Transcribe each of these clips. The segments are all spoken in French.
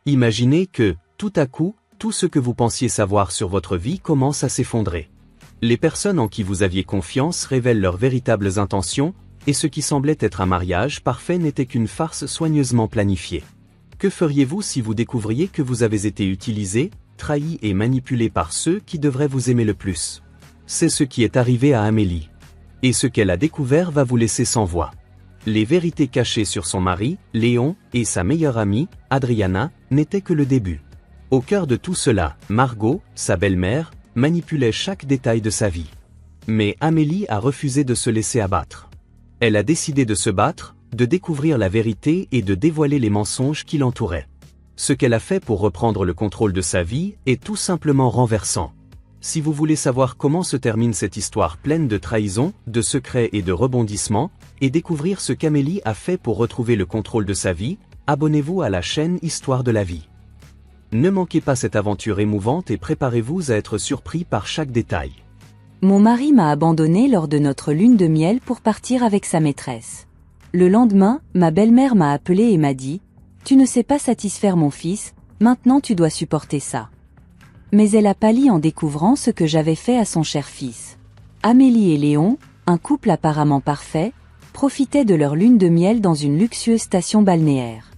Imaginez que, tout à coup, tout ce que vous pensiez savoir sur votre vie commence à s'effondrer. Les personnes en qui vous aviez confiance révèlent leurs véritables intentions, et ce qui semblait être un mariage parfait n'était qu'une farce soigneusement planifiée. Que feriez-vous si vous découvriez que vous avez été utilisé, trahi et manipulé par ceux qui devraient vous aimer le plus? C'est ce qui est arrivé à Amélie. Et ce qu'elle a découvert va vous laisser sans voix. Les vérités cachées sur son mari, Léon, et sa meilleure amie, Adriana, n'étaient que le début. Au cœur de tout cela, Margot, sa belle-mère, manipulait chaque détail de sa vie. Mais Amélie a refusé de se laisser abattre. Elle a décidé de se battre, de découvrir la vérité et de dévoiler les mensonges qui l'entouraient. Ce qu'elle a fait pour reprendre le contrôle de sa vie est tout simplement renversant. Si vous voulez savoir comment se termine cette histoire pleine de trahison, de secrets et de rebondissements, et découvrir ce qu'Amélie a fait pour retrouver le contrôle de sa vie, abonnez-vous à la chaîne Histoire de la vie. Ne manquez pas cette aventure émouvante et préparez-vous à être surpris par chaque détail. Mon mari m'a abandonné lors de notre lune de miel pour partir avec sa maîtresse. Le lendemain, ma belle-mère m'a appelé et m'a dit « Tu ne sais pas satisfaire mon fils, maintenant tu dois supporter ça. » Mais elle a pâli en découvrant ce que j'avais fait à son cher fils. Amélie et Léon, un couple apparemment parfait, profitaient de leur lune de miel dans une luxueuse station balnéaire.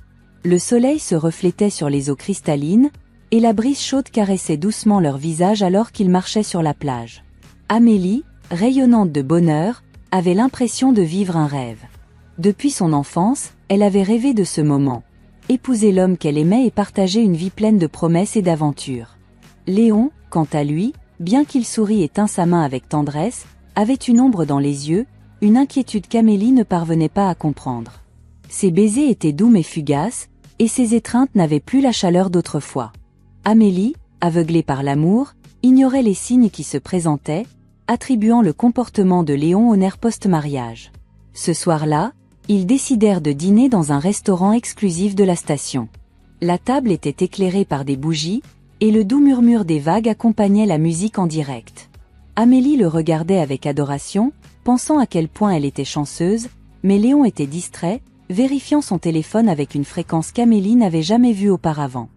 Le soleil se reflétait sur les eaux cristallines, et la brise chaude caressait doucement leur visage alors qu'ils marchaient sur la plage. Amélie, rayonnante de bonheur, avait l'impression de vivre un rêve. Depuis son enfance, elle avait rêvé de ce moment. Épouser l'homme qu'elle aimait et partager une vie pleine de promesses et d'aventures. Léon, quant à lui, bien qu'il sourit et tint sa main avec tendresse, avait une ombre dans les yeux, une inquiétude qu'Amélie ne parvenait pas à comprendre. Ses baisers étaient doux mais fugaces, et ses étreintes n'avaient plus la chaleur d'autrefois. Amélie, aveuglée par l'amour, ignorait les signes qui se présentaient, attribuant le comportement de Léon au nerf post-mariage. Ce soir-là, ils décidèrent de dîner dans un restaurant exclusif de la station. La table était éclairée par des bougies, et le doux murmure des vagues accompagnait la musique en direct. Amélie le regardait avec adoration, pensant à quel point elle était chanceuse, mais Léon était distrait, vérifiant son téléphone avec une fréquence qu'Amélie n'avait jamais vue auparavant.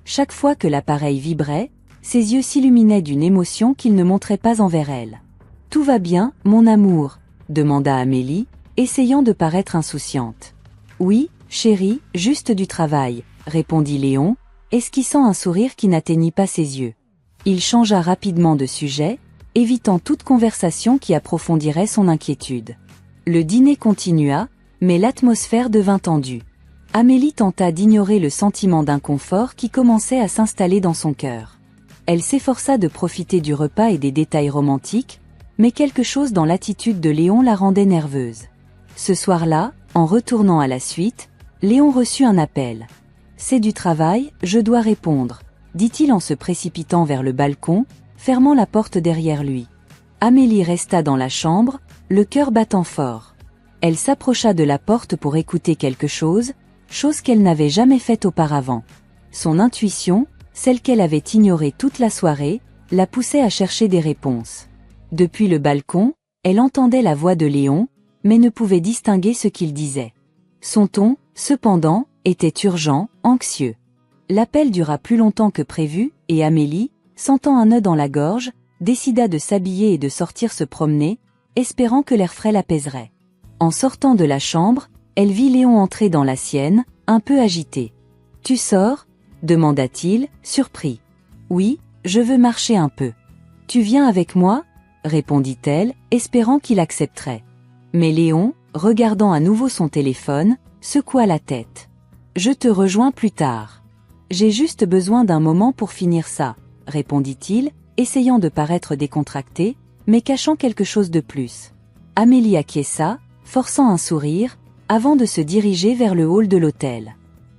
Chaque fois que l'appareil vibrait, ses yeux s'illuminaient d'une émotion qu'il ne montrait pas envers elle. « Tout va bien, mon amour ?» demanda Amélie, essayant de paraître insouciante. « Oui, chérie, juste du travail » répondit Léon, esquissant un sourire qui n'atteignit pas ses yeux. Il changea rapidement de sujet, évitant toute conversation qui approfondirait son inquiétude. Le dîner continua, mais l'atmosphère devint tendue. Amélie tenta d'ignorer le sentiment d'inconfort qui commençait à s'installer dans son cœur. Elle s'efforça de profiter du repas et des détails romantiques, mais quelque chose dans l'attitude de Léon la rendait nerveuse. Ce soir-là, en retournant à la suite, Léon reçut un appel. « C'est du travail, je dois répondre », dit-il en se précipitant vers le balcon, fermant la porte derrière lui. Amélie resta dans la chambre, le cœur battant fort. Elle s'approcha de la porte pour écouter quelque chose qu'elle n'avait jamais faite auparavant. Son intuition, celle qu'elle avait ignorée toute la soirée, la poussait à chercher des réponses. Depuis le balcon, elle entendait la voix de Léon, mais ne pouvait distinguer ce qu'il disait. Son ton, cependant, était urgent, anxieux. L'appel dura plus longtemps que prévu, et Amélie, sentant un nœud dans la gorge, décida de s'habiller et de sortir se promener, espérant que l'air frais l'apaiserait. En sortant de la chambre, elle vit Léon entrer dans la sienne, un peu agité. « Tu sors ?» demanda-t-il, surpris. « Oui, je veux marcher un peu. »« Tu viens avec moi ?» répondit-elle, espérant qu'il accepterait. Mais Léon, regardant à nouveau son téléphone, secoua la tête. « Je te rejoins plus tard. J'ai juste besoin d'un moment pour finir ça, » répondit-il, essayant de paraître décontracté, mais cachant quelque chose de plus. Amélie acquiesça, forçant un sourire, avant de se diriger vers le hall de l'hôtel.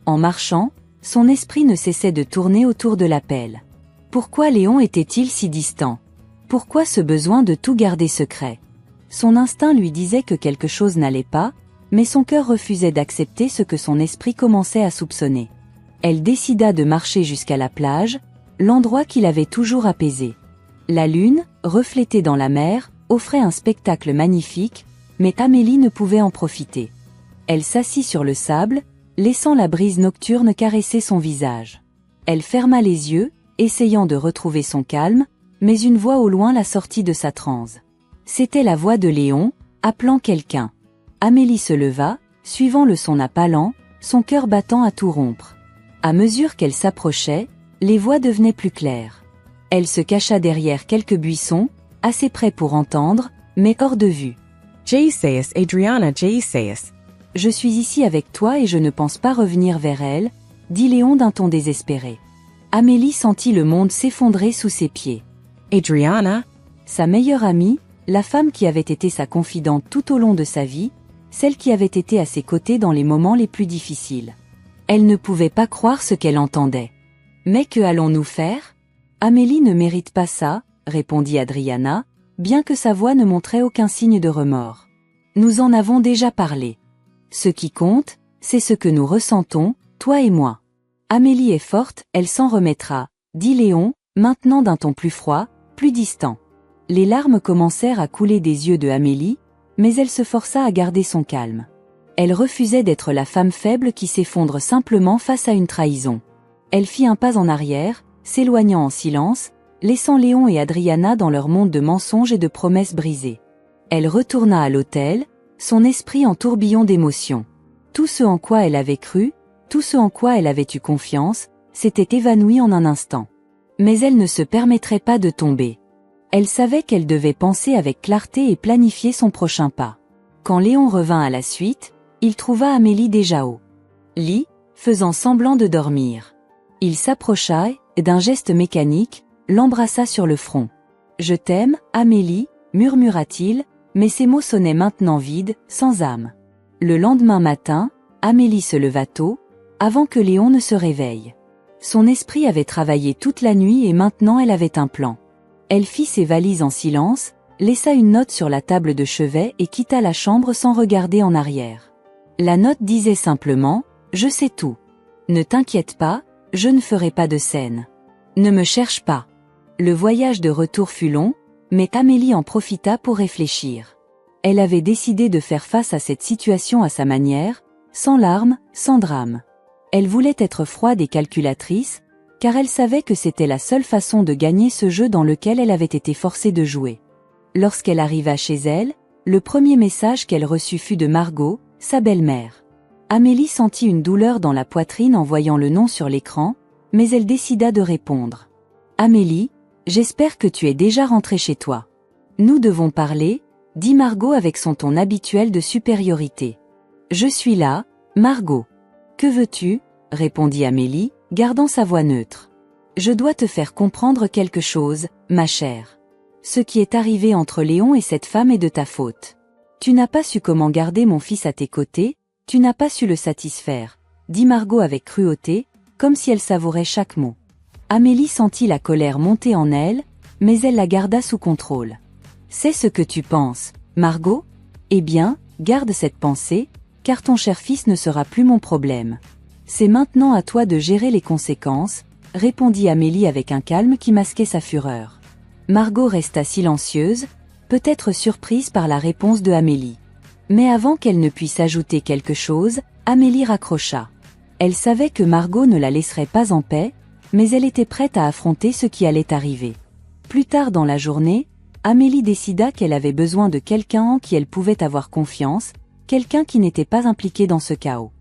En marchant, son esprit ne cessait de tourner autour de l'appel. Pourquoi Léon était-il si distant? Pourquoi ce besoin de tout garder secret? Son instinct lui disait que quelque chose n'allait pas, mais son cœur refusait d'accepter ce que son esprit commençait à soupçonner. Elle décida de marcher jusqu'à la plage, l'endroit qui l'avait toujours apaisée. La lune, reflétée dans la mer, offrait un spectacle magnifique, mais Amélie ne pouvait en profiter. Elle s'assit sur le sable, laissant la brise nocturne caresser son visage. Elle ferma les yeux, essayant de retrouver son calme, mais une voix au loin la sortit de sa transe. C'était la voix de Léon, appelant quelqu'un. Amélie se leva, suivant le son à pas lents, son cœur battant à tout rompre. À mesure qu'elle s'approchait, les voix devenaient plus claires. Elle se cacha derrière quelques buissons, assez près pour entendre, mais hors de vue. Jaiseus, Adriana Jaiseus. Je suis ici avec toi et je ne pense pas revenir vers elle, dit Léon d'un ton désespéré. Amélie sentit le monde s'effondrer sous ses pieds. Adriana, sa meilleure amie, la femme qui avait été sa confidente tout au long de sa vie, celle qui avait été à ses côtés dans les moments les plus difficiles. Elle ne pouvait pas croire ce qu'elle entendait. Mais que allons-nous faire ? Amélie ne mérite pas ça, répondit Adriana, bien que sa voix ne montrait aucun signe de remords. Nous en avons déjà parlé. Ce qui compte, c'est ce que nous ressentons, toi et moi. Amélie est forte, elle s'en remettra, dit Léon, maintenant d'un ton plus froid, plus distant. Les larmes commencèrent à couler des yeux de Amélie, mais elle se força à garder son calme. Elle refusait d'être la femme faible qui s'effondre simplement face à une trahison. Elle fit un pas en arrière, s'éloignant en silence, laissant Léon et Adriana dans leur monde de mensonges et de promesses brisées. Elle retourna à l'hôtel, son esprit en tourbillon d'émotions. Tout ce en quoi elle avait cru, tout ce en quoi elle avait eu confiance, s'était évanoui en un instant. Mais elle ne se permettrait pas de tomber. Elle savait qu'elle devait penser avec clarté et planifier son prochain pas. Quand Léon revint à la suite, il trouva Amélie déjà au lit, faisant semblant de dormir. Il s'approcha et, d'un geste mécanique, l'embrassa sur le front. « Je t'aime, Amélie », murmura-t-il, mais ses mots sonnaient maintenant vides, sans âme. Le lendemain matin, Amélie se leva tôt, avant que Léon ne se réveille. Son esprit avait travaillé toute la nuit et maintenant elle avait un plan. Elle fit ses valises en silence, laissa une note sur la table de chevet et quitta la chambre sans regarder en arrière. La note disait simplement « Je sais tout. Ne t'inquiète pas, je ne ferai pas de scène. Ne me cherche pas. » Le voyage de retour fut long, mais Amélie en profita pour réfléchir. Elle avait décidé de faire face à cette situation à sa manière, sans larmes, sans drame. Elle voulait être froide et calculatrice, car elle savait que c'était la seule façon de gagner ce jeu dans lequel elle avait été forcée de jouer. Lorsqu'elle arriva chez elle, le premier message qu'elle reçut fut de Margot, sa belle-mère. Amélie sentit une douleur dans la poitrine en voyant le nom sur l'écran, mais elle décida de répondre. « Amélie, j'espère que tu es déjà rentrée chez toi. Nous devons parler, » dit Margot avec son ton habituel de supériorité. « Je suis là, Margot. »« Que veux-tu » répondit Amélie, gardant sa voix neutre. « Je dois te faire comprendre quelque chose, ma chère. Ce qui est arrivé entre Léon et cette femme est de ta faute. Tu n'as pas su comment garder mon fils à tes côtés, tu n'as pas su le satisfaire, » dit Margot avec cruauté, comme si elle savourait chaque mot. Amélie sentit la colère monter en elle, mais elle la garda sous contrôle. « C'est ce que tu penses, Margot ? Eh bien, garde cette pensée, car ton cher fils ne sera plus mon problème. C'est maintenant à toi de gérer les conséquences, » répondit Amélie avec un calme qui masquait sa fureur. Margot resta silencieuse, peut-être surprise par la réponse de Amélie. Mais avant qu'elle ne puisse ajouter quelque chose, Amélie raccrocha. Elle savait que Margot ne la laisserait pas en paix, mais elle était prête à affronter ce qui allait arriver. Plus tard dans la journée, Amélie décida qu'elle avait besoin de quelqu'un en qui elle pouvait avoir confiance, quelqu'un qui n'était pas impliqué dans ce chaos.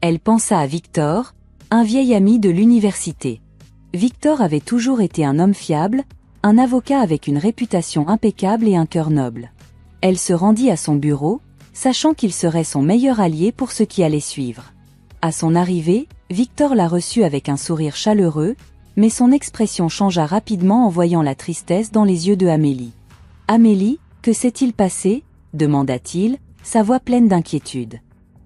Elle pensa à Victor, un vieil ami de l'université. Victor avait toujours été un homme fiable, un avocat avec une réputation impeccable et un cœur noble. Elle se rendit à son bureau, sachant qu'il serait son meilleur allié pour ce qui allait suivre. À son arrivée, Victor la reçut avec un sourire chaleureux, mais son expression changea rapidement en voyant la tristesse dans les yeux de Amélie. « Amélie, que s'est-il passé ?» demanda-t-il, sa voix pleine d'inquiétude.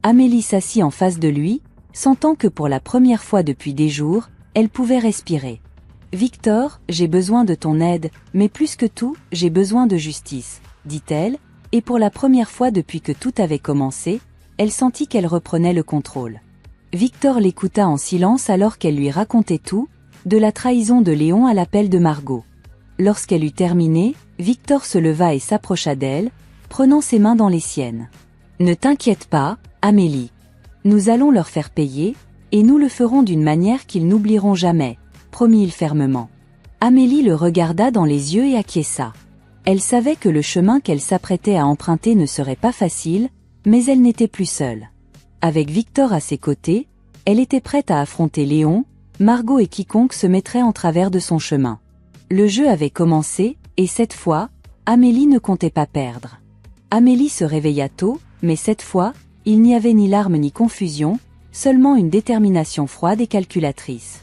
Amélie s'assit en face de lui, sentant que pour la première fois depuis des jours, elle pouvait respirer. « Victor, j'ai besoin de ton aide, mais plus que tout, j'ai besoin de justice, » dit-elle, et pour la première fois depuis que tout avait commencé, elle sentit qu'elle reprenait le contrôle. Victor l'écouta en silence alors qu'elle lui racontait tout, de la trahison de Léon à l'appel de Margot. Lorsqu'elle eut terminé, Victor se leva et s'approcha d'elle, prenant ses mains dans les siennes. « Ne t'inquiète pas, Amélie. Nous allons leur faire payer, et nous le ferons d'une manière qu'ils n'oublieront jamais, » promit-il fermement. Amélie le regarda dans les yeux et acquiesça. Elle savait que le chemin qu'elle s'apprêtait à emprunter ne serait pas facile, mais elle n'était plus seule. Avec Victor à ses côtés, elle était prête à affronter Léon, Margot et quiconque se mettrait en travers de son chemin. Le jeu avait commencé, et cette fois, Amélie ne comptait pas perdre. Amélie se réveilla tôt, mais cette fois, il n'y avait ni larmes ni confusion, seulement une détermination froide et calculatrice.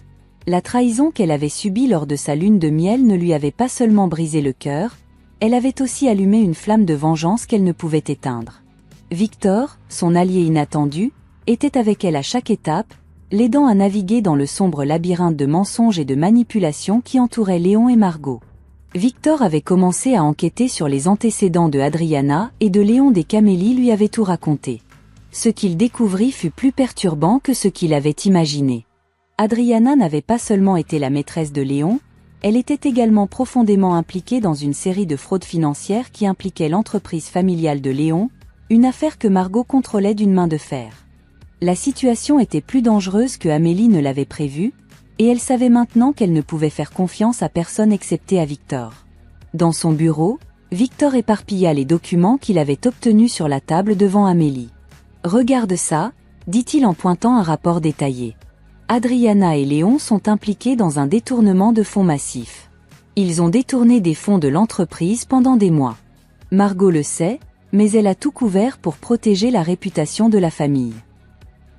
La trahison qu'elle avait subie lors de sa lune de miel ne lui avait pas seulement brisé le cœur, elle avait aussi allumé une flamme de vengeance qu'elle ne pouvait éteindre. Victor, son allié inattendu, était avec elle à chaque étape, l'aidant à naviguer dans le sombre labyrinthe de mensonges et de manipulations qui entourait Léon et Margot. Victor avait commencé à enquêter sur les antécédents de Adriana et de Léon dès qu'Amélie lui avait tout raconté. Ce qu'il découvrit fut plus perturbant que ce qu'il avait imaginé. Adriana n'avait pas seulement été la maîtresse de Léon, elle était également profondément impliquée dans une série de fraudes financières qui impliquaient l'entreprise familiale de Léon, une affaire que Margot contrôlait d'une main de fer. La situation était plus dangereuse que Amélie ne l'avait prévu, et elle savait maintenant qu'elle ne pouvait faire confiance à personne excepté à Victor. Dans son bureau, Victor éparpilla les documents qu'il avait obtenus sur la table devant Amélie. « Regarde ça », dit-il en pointant un rapport détaillé. Adriana et Léon sont impliqués dans un détournement de fonds massif. Ils ont détourné des fonds de l'entreprise pendant des mois. Margot le sait, mais elle a tout couvert pour protéger la réputation de la famille.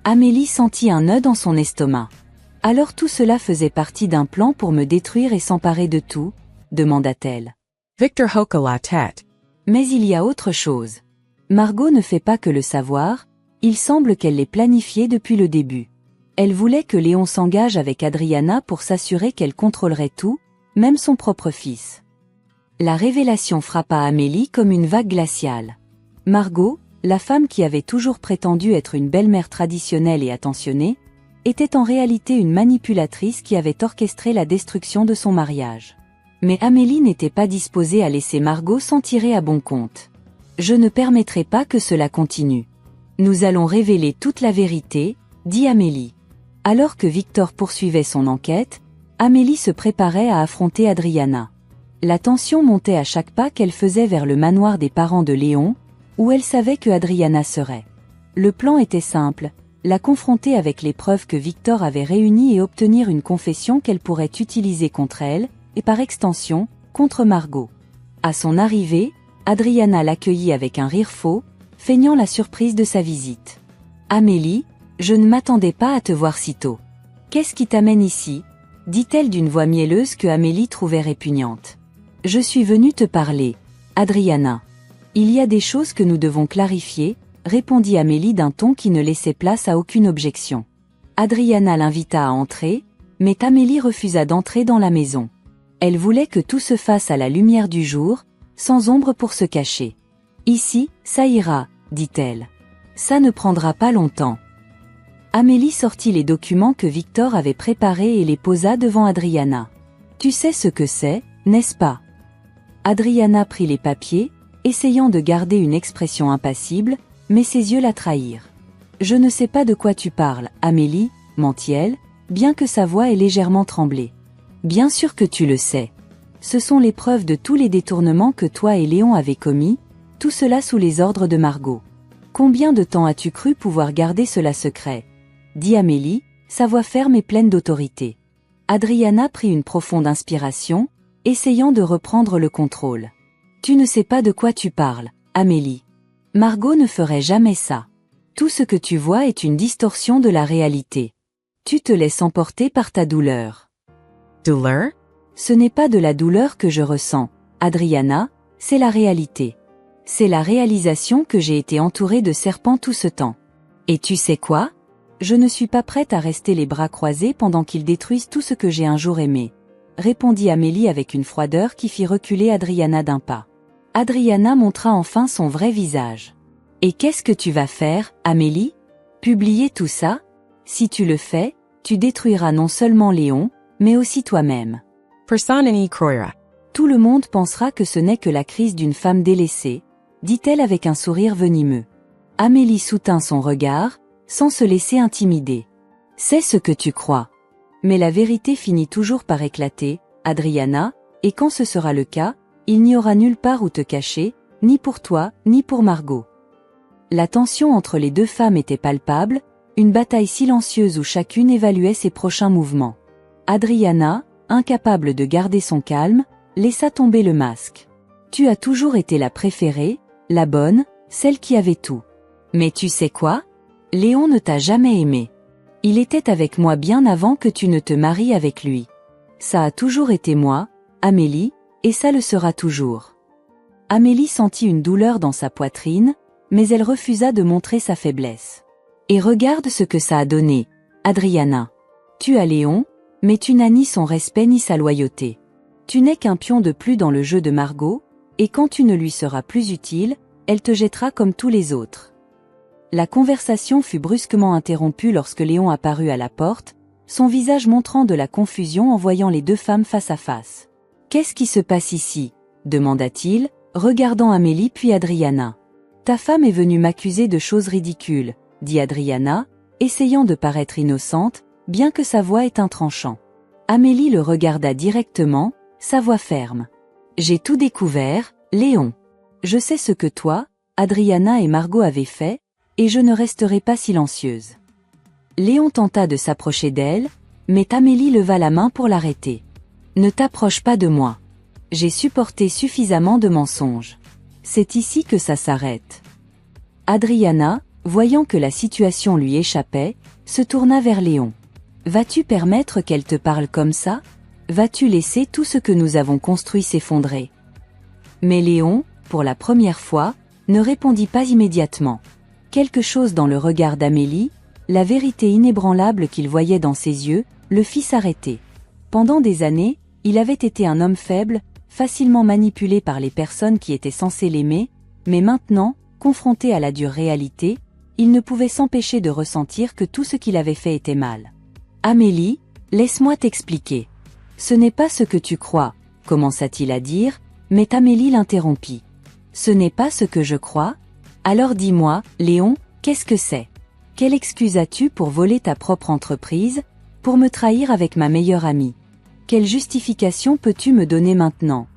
Amélie sentit un nœud dans son estomac. « Alors tout cela faisait partie d'un plan pour me détruire et s'emparer de tout ?» demanda-t-elle. Victor hocha la tête. Mais il y a autre chose. Margot ne fait pas que le savoir, il semble qu'elle l'ait planifié depuis le début. Elle voulait que Léon s'engage avec Adriana pour s'assurer qu'elle contrôlerait tout, même son propre fils. La révélation frappa Amélie comme une vague glaciale. Margot, la femme qui avait toujours prétendu être une belle-mère traditionnelle et attentionnée, était en réalité une manipulatrice qui avait orchestré la destruction de son mariage. Mais Amélie n'était pas disposée à laisser Margot s'en tirer à bon compte. « Je ne permettrai pas que cela continue. Nous allons révéler toute la vérité, » dit Amélie. Alors que Victor poursuivait son enquête, Amélie se préparait à affronter Adriana. La tension montait à chaque pas qu'elle faisait vers le manoir des parents de Léon, où elle savait que Adriana serait. Le plan était simple, la confronter avec les preuves que Victor avait réunies et obtenir une confession qu'elle pourrait utiliser contre elle, et par extension, contre Margot. À son arrivée, Adriana l'accueillit avec un rire faux, feignant la surprise de sa visite. « Amélie, je ne m'attendais pas à te voir si tôt. Qu'est-ce qui t'amène ici ?» dit-elle d'une voix mielleuse que Amélie trouvait répugnante. « Je suis venue te parler, Adriana. Il y a des choses que nous devons clarifier, » répondit Amélie d'un ton qui ne laissait place à aucune objection. Adriana l'invita à entrer, mais Amélie refusa d'entrer dans la maison. Elle voulait que tout se fasse à la lumière du jour, sans ombre pour se cacher. « Ici, ça ira, » dit-elle. « Ça ne prendra pas longtemps. » Amélie sortit les documents que Victor avait préparés et les posa devant Adriana. « Tu sais ce que c'est, n'est-ce pas ?» Adriana prit les papiers, essayant de garder une expression impassible, mais ses yeux la trahirent. « Je ne sais pas de quoi tu parles, Amélie, » mentit-elle, bien que sa voix ait légèrement tremblé. « Bien sûr que tu le sais. Ce sont les preuves de tous les détournements que toi et Léon avez commis, tout cela sous les ordres de Margot. Combien de temps as-tu cru pouvoir garder cela secret ?» dit Amélie, sa voix ferme et pleine d'autorité. Adriana prit une profonde inspiration, essayant de reprendre le contrôle. « Tu ne sais pas de quoi tu parles, Amélie. Margot ne ferait jamais ça. Tout ce que tu vois est une distorsion de la réalité. Tu te laisses emporter par ta douleur. » Douleur? Ce n'est pas de la douleur que je ressens, Adriana, c'est la réalité. C'est la réalisation que j'ai été entourée de serpents tout ce temps. Et tu sais quoi ? Je ne suis pas prête à rester les bras croisés pendant qu'ils détruisent tout ce que j'ai un jour aimé, répondit Amélie avec une froideur qui fit reculer Adriana d'un pas. Adriana montra enfin son vrai visage. « Et qu'est-ce que tu vas faire, Amélie ? Publier tout ça ? Si tu le fais, tu détruiras non seulement Léon, mais aussi toi-même. » Personne croira. Tout le monde pensera que ce n'est que la crise d'une femme délaissée, dit-elle avec un sourire venimeux. Amélie soutint son regard, sans se laisser intimider. « C'est ce que tu crois. Mais la vérité finit toujours par éclater, Adriana, et quand ce sera le cas, il n'y aura nulle part où te cacher, ni pour toi, ni pour Margot. La tension entre les deux femmes était palpable, une bataille silencieuse où chacune évaluait ses prochains mouvements. Adriana, incapable de garder son calme, laissa tomber le masque. Tu as toujours été la préférée, la bonne, celle qui avait tout. Mais tu sais quoi? Léon ne t'a jamais aimé. Il était avec moi bien avant que tu ne te maries avec lui. Ça a toujours été moi, Amélie, et ça le sera toujours. Amélie sentit une douleur dans sa poitrine, mais elle refusa de montrer sa faiblesse. Et regarde ce que ça a donné, Adriana. Tu as Léon, mais tu n'as ni son respect ni sa loyauté. Tu n'es qu'un pion de plus dans le jeu de Margot, et quand tu ne lui seras plus utile, elle te jettera comme tous les autres. La conversation fut brusquement interrompue lorsque Léon apparut à la porte, son visage montrant de la confusion en voyant les deux femmes face à face. « Qu'est-ce qui se passe ici ?» demanda-t-il, regardant Amélie puis Adriana. « Ta femme est venue m'accuser de choses ridicules, » dit Adriana, essayant de paraître innocente, bien que sa voix ait un tranchant. Amélie le regarda directement, sa voix ferme. « J'ai tout découvert, Léon. Je sais ce que toi, Adriana et Margot avaient fait, et je ne resterai pas silencieuse. » Léon tenta de s'approcher d'elle, mais Amélie leva la main pour l'arrêter. « Ne t'approche pas de moi. J'ai supporté suffisamment de mensonges. C'est ici que ça s'arrête. » Adriana, voyant que la situation lui échappait, se tourna vers Léon. « Vas-tu permettre qu'elle te parle comme ça? Vas-tu laisser tout ce que nous avons construit s'effondrer ?» Mais Léon, pour la première fois, ne répondit pas immédiatement. Quelque chose dans le regard d'Amélie, la vérité inébranlable qu'il voyait dans ses yeux, le fit s'arrêter. Pendant des années, il avait été un homme faible, facilement manipulé par les personnes qui étaient censées l'aimer, mais maintenant, confronté à la dure réalité, il ne pouvait s'empêcher de ressentir que tout ce qu'il avait fait était mal. « Amélie, laisse-moi t'expliquer. Ce n'est pas ce que tu crois, » commença-t-il à dire, mais Amélie l'interrompit. « Ce n'est pas ce que je crois? Alors dis-moi, Léon, qu'est-ce que c'est? Quelle excuse as-tu pour voler ta propre entreprise, pour me trahir avec ma meilleure amie? Quelle justification peux-tu me donner maintenant ?»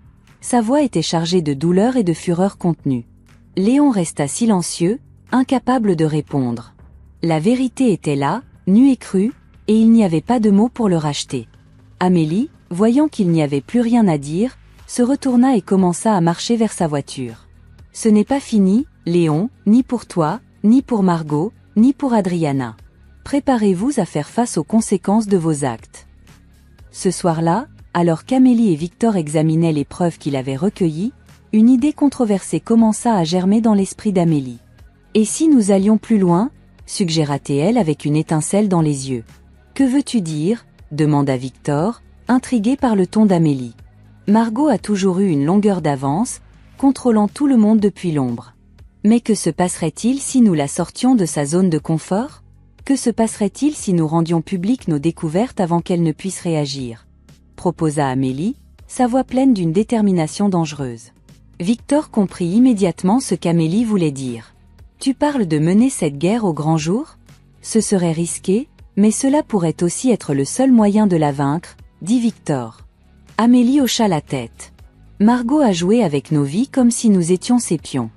Sa voix était chargée de douleur et de fureur contenue. Léon resta silencieux, incapable de répondre. La vérité était là, nue et crue, et il n'y avait pas de mots pour le racheter. Amélie, voyant qu'il n'y avait plus rien à dire, se retourna et commença à marcher vers sa voiture. « Ce n'est pas fini, Léon, ni pour toi, ni pour Margot, ni pour Adriana. Préparez-vous à faire face aux conséquences de vos actes. » Ce soir-là, alors qu'Amélie et Victor examinaient les preuves qu'il avait recueillies, une idée controversée commença à germer dans l'esprit d'Amélie. « Et si nous allions plus loin ?» suggéra-t-elle avec une étincelle dans les yeux. « Que veux-tu dire ?» demanda Victor, intrigué par le ton d'Amélie. Margot a toujours eu une longueur d'avance, contrôlant tout le monde depuis l'ombre. Mais que se passerait-il si nous la sortions de sa zone de confort? Que se passerait-il si nous rendions publiques nos découvertes avant qu'elle ne puisse réagir? Proposa Amélie, sa voix pleine d'une détermination dangereuse. Victor comprit immédiatement ce qu'Amélie voulait dire. « Tu parles de mener cette guerre au grand jour? Ce serait risqué, mais cela pourrait aussi être le seul moyen de la vaincre, » dit Victor. Amélie hocha la tête. « Margot a joué avec nos vies comme si nous étions ses pions.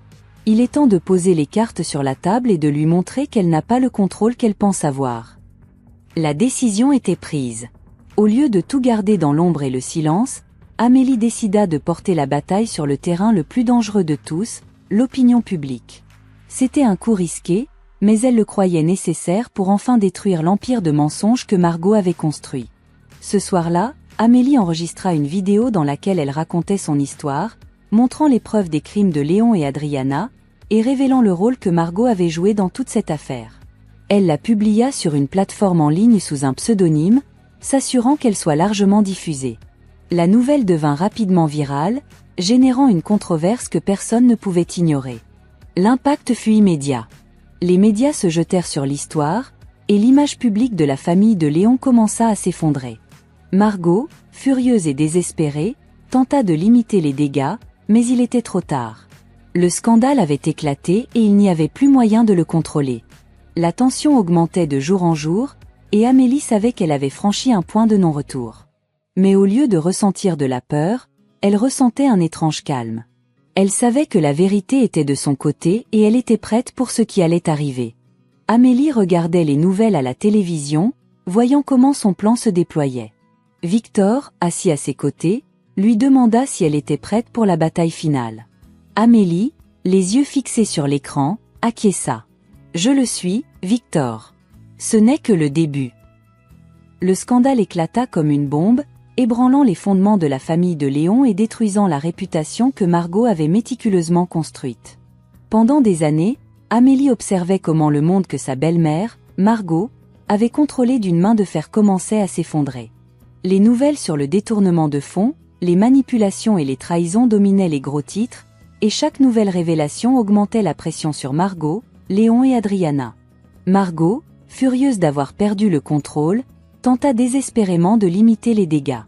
Il est temps de poser les cartes sur la table et de lui montrer qu'elle n'a pas le contrôle qu'elle pense avoir. » La décision était prise. Au lieu de tout garder dans l'ombre et le silence, Amélie décida de porter la bataille sur le terrain le plus dangereux de tous, l'opinion publique. C'était un coup risqué, mais elle le croyait nécessaire pour enfin détruire l'empire de mensonges que Margot avait construit. Ce soir-là, Amélie enregistra une vidéo dans laquelle elle racontait son histoire, montrant les preuves des crimes de Léon et Adriana, et révélant le rôle que Margot avait joué dans toute cette affaire. Elle la publia sur une plateforme en ligne sous un pseudonyme, s'assurant qu'elle soit largement diffusée. La nouvelle devint rapidement virale, générant une controverse que personne ne pouvait ignorer. L'impact fut immédiat. Les médias se jetèrent sur l'histoire, et l'image publique de la famille de Léon commença à s'effondrer. Margot, furieuse et désespérée, tenta de limiter les dégâts, mais il était trop tard. Le scandale avait éclaté et il n'y avait plus moyen de le contrôler. La tension augmentait de jour en jour, et Amélie savait qu'elle avait franchi un point de non-retour. Mais au lieu de ressentir de la peur, elle ressentait un étrange calme. Elle savait que la vérité était de son côté et elle était prête pour ce qui allait arriver. Amélie regardait les nouvelles à la télévision, voyant comment son plan se déployait. Victor, assis à ses côtés, lui demanda si elle était prête pour la bataille finale. Amélie, les yeux fixés sur l'écran, acquiesça. « Je le suis, Victor. Ce n'est que le début. » Le scandale éclata comme une bombe, ébranlant les fondements de la famille de Léon et détruisant la réputation que Margot avait méticuleusement construite. Pendant des années, Amélie observait comment le monde que sa belle-mère, Margot, avait contrôlé d'une main de fer commençait à s'effondrer. Les nouvelles sur le détournement de fonds, les manipulations et les trahisons dominaient les gros titres, et chaque nouvelle révélation augmentait la pression sur Margot, Léon et Adriana. Margot, furieuse d'avoir perdu le contrôle, tenta désespérément de limiter les dégâts.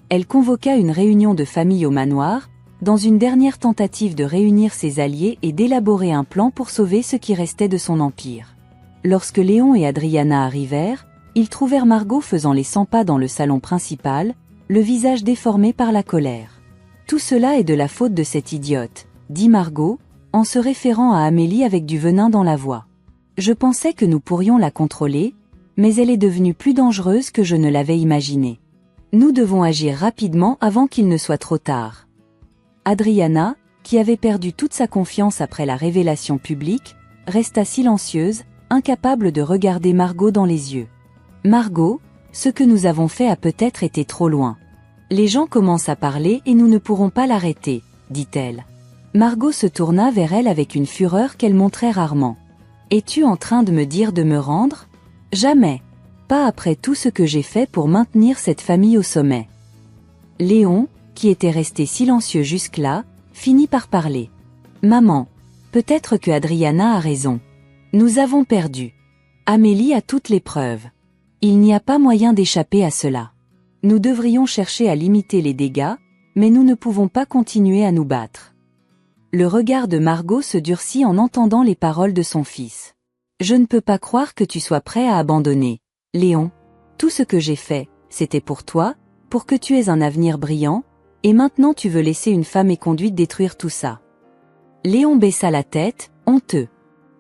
Elle convoqua une réunion de famille au manoir, dans une dernière tentative de réunir ses alliés et d'élaborer un plan pour sauver ce qui restait de son empire. Lorsque Léon et Adriana arrivèrent, ils trouvèrent Margot faisant les 100 pas dans le salon principal, le visage déformé par la colère. « Tout cela est de la faute de cette idiote », dit Margot, en se référant à Amélie avec du venin dans la voix. « Je pensais que nous pourrions la contrôler, mais elle est devenue plus dangereuse que je ne l'avais imaginé. Nous devons agir rapidement avant qu'il ne soit trop tard. » Adriana, qui avait perdu toute sa confiance après la révélation publique, resta silencieuse, incapable de regarder Margot dans les yeux. « Margot, ce que nous avons fait a peut-être été trop loin. Les gens commencent à parler et nous ne pourrons pas l'arrêter, » dit-elle. Margot se tourna vers elle avec une fureur qu'elle montrait rarement. « Es-tu en train de me dire de me rendre ? Jamais. Pas après tout ce que j'ai fait pour maintenir cette famille au sommet. » Léon, qui était resté silencieux jusque-là, finit par parler. « Maman, peut-être que Adriana a raison. Nous avons perdu. Amélie a toutes les preuves. Il n'y a pas moyen d'échapper à cela. Nous devrions chercher à limiter les dégâts, mais nous ne pouvons pas continuer à nous battre. » Le regard de Margot se durcit en entendant les paroles de son fils. « Je ne peux pas croire que tu sois prêt à abandonner, Léon. Tout ce que j'ai fait, c'était pour toi, pour que tu aies un avenir brillant, et maintenant tu veux laisser une femme éconduite détruire tout ça. » Léon baissa la tête, honteux.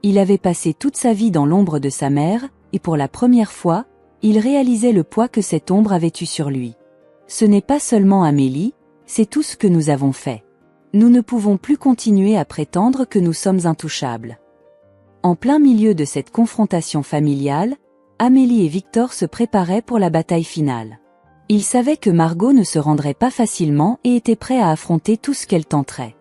Il avait passé toute sa vie dans l'ombre de sa mère, et pour la première fois, il réalisait le poids que cette ombre avait eu sur lui. « Ce n'est pas seulement Amélie, c'est tout ce que nous avons fait. Nous ne pouvons plus continuer à prétendre que nous sommes intouchables. » En plein milieu de cette confrontation familiale, Amélie et Victor se préparaient pour la bataille finale. Ils savaient que Margot ne se rendrait pas facilement et étaient prêts à affronter tout ce qu'elle tenterait.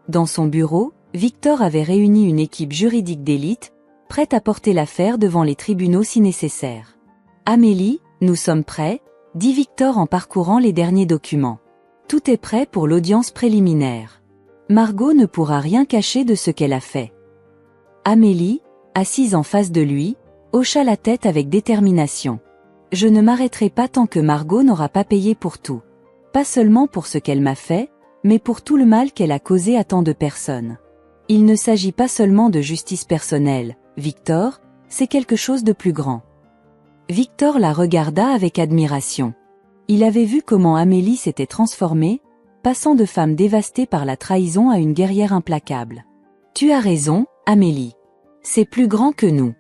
Dans son bureau, Victor avait réuni une équipe juridique d'élite, prête à porter l'affaire devant les tribunaux si nécessaire. « Amélie, nous sommes prêts », dit Victor en parcourant les derniers documents. « Tout est prêt pour l'audience préliminaire. Margot ne pourra rien cacher de ce qu'elle a fait. » Amélie, assise en face de lui, hocha la tête avec détermination. « Je ne m'arrêterai pas tant que Margot n'aura pas payé pour tout. Pas seulement pour ce qu'elle m'a fait, mais pour tout le mal qu'elle a causé à tant de personnes. Il ne s'agit pas seulement de justice personnelle, Victor, c'est quelque chose de plus grand. » Victor la regarda avec admiration. Il avait vu comment Amélie s'était transformée, passant de femme dévastée par la trahison à une guerrière implacable. « Tu as raison, Amélie. C'est plus grand que nous.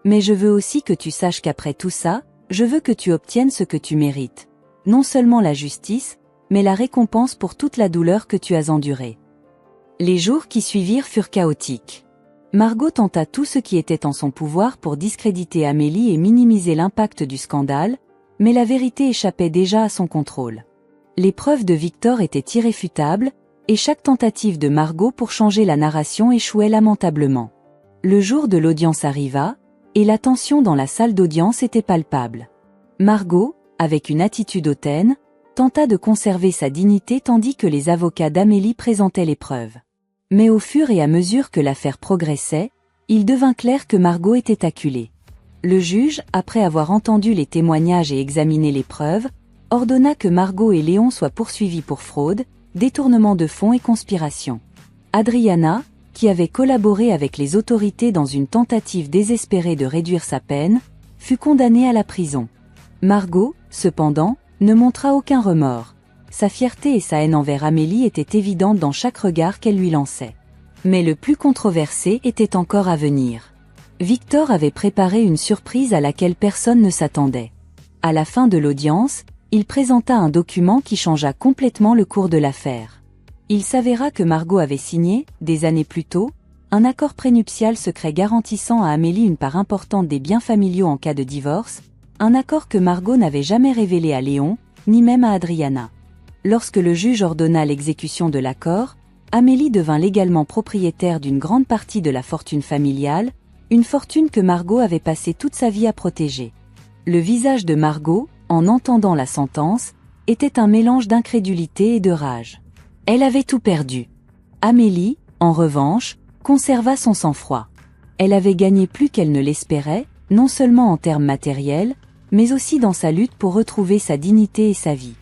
Mais je veux aussi que tu saches qu'après tout ça, je veux que tu obtiennes ce que tu mérites. Non seulement la justice, mais la récompense pour toute la douleur que tu as endurée. » Les jours qui suivirent furent chaotiques. Margot tenta tout ce qui était en son pouvoir pour discréditer Amélie et minimiser l'impact du scandale, mais la vérité échappait déjà à son contrôle. Les preuves de Victor étaient irréfutables, et chaque tentative de Margot pour changer la narration échouait lamentablement. Le jour de l'audience arriva, et la tension dans la salle d'audience était palpable. Margot, avec une attitude hautaine, tenta de conserver sa dignité tandis que les avocats d'Amélie présentaient les preuves. Mais au fur et à mesure que l'affaire progressait, il devint clair que Margot était acculée. Le juge, après avoir entendu les témoignages et examiné les preuves, ordonna que Margot et Léon soient poursuivis pour fraude, détournement de fonds et conspiration. Adriana, qui avait collaboré avec les autorités dans une tentative désespérée de réduire sa peine, fut condamnée à la prison. Margot, cependant, ne montra aucun remords. Sa fierté et sa haine envers Amélie étaient évidentes dans chaque regard qu'elle lui lançait. Mais le plus controversé était encore à venir. Victor avait préparé une surprise à laquelle personne ne s'attendait. À la fin de l'audience, il présenta un document qui changea complètement le cours de l'affaire. Il s'avéra que Margot avait signé, des années plus tôt, un accord prénuptial secret garantissant à Amélie une part importante des biens familiaux en cas de divorce, un accord que Margot n'avait jamais révélé à Léon, ni même à Adriana. Lorsque le juge ordonna l'exécution de l'accord, Amélie devint légalement propriétaire d'une grande partie de la fortune familiale, une fortune que Margot avait passé toute sa vie à protéger. Le visage de Margot, en entendant la sentence, était un mélange d'incrédulité et de rage. Elle avait tout perdu. Amélie, en revanche, conserva son sang-froid. Elle avait gagné plus qu'elle ne l'espérait, non seulement en termes matériels, mais aussi dans sa lutte pour retrouver sa dignité et sa vie.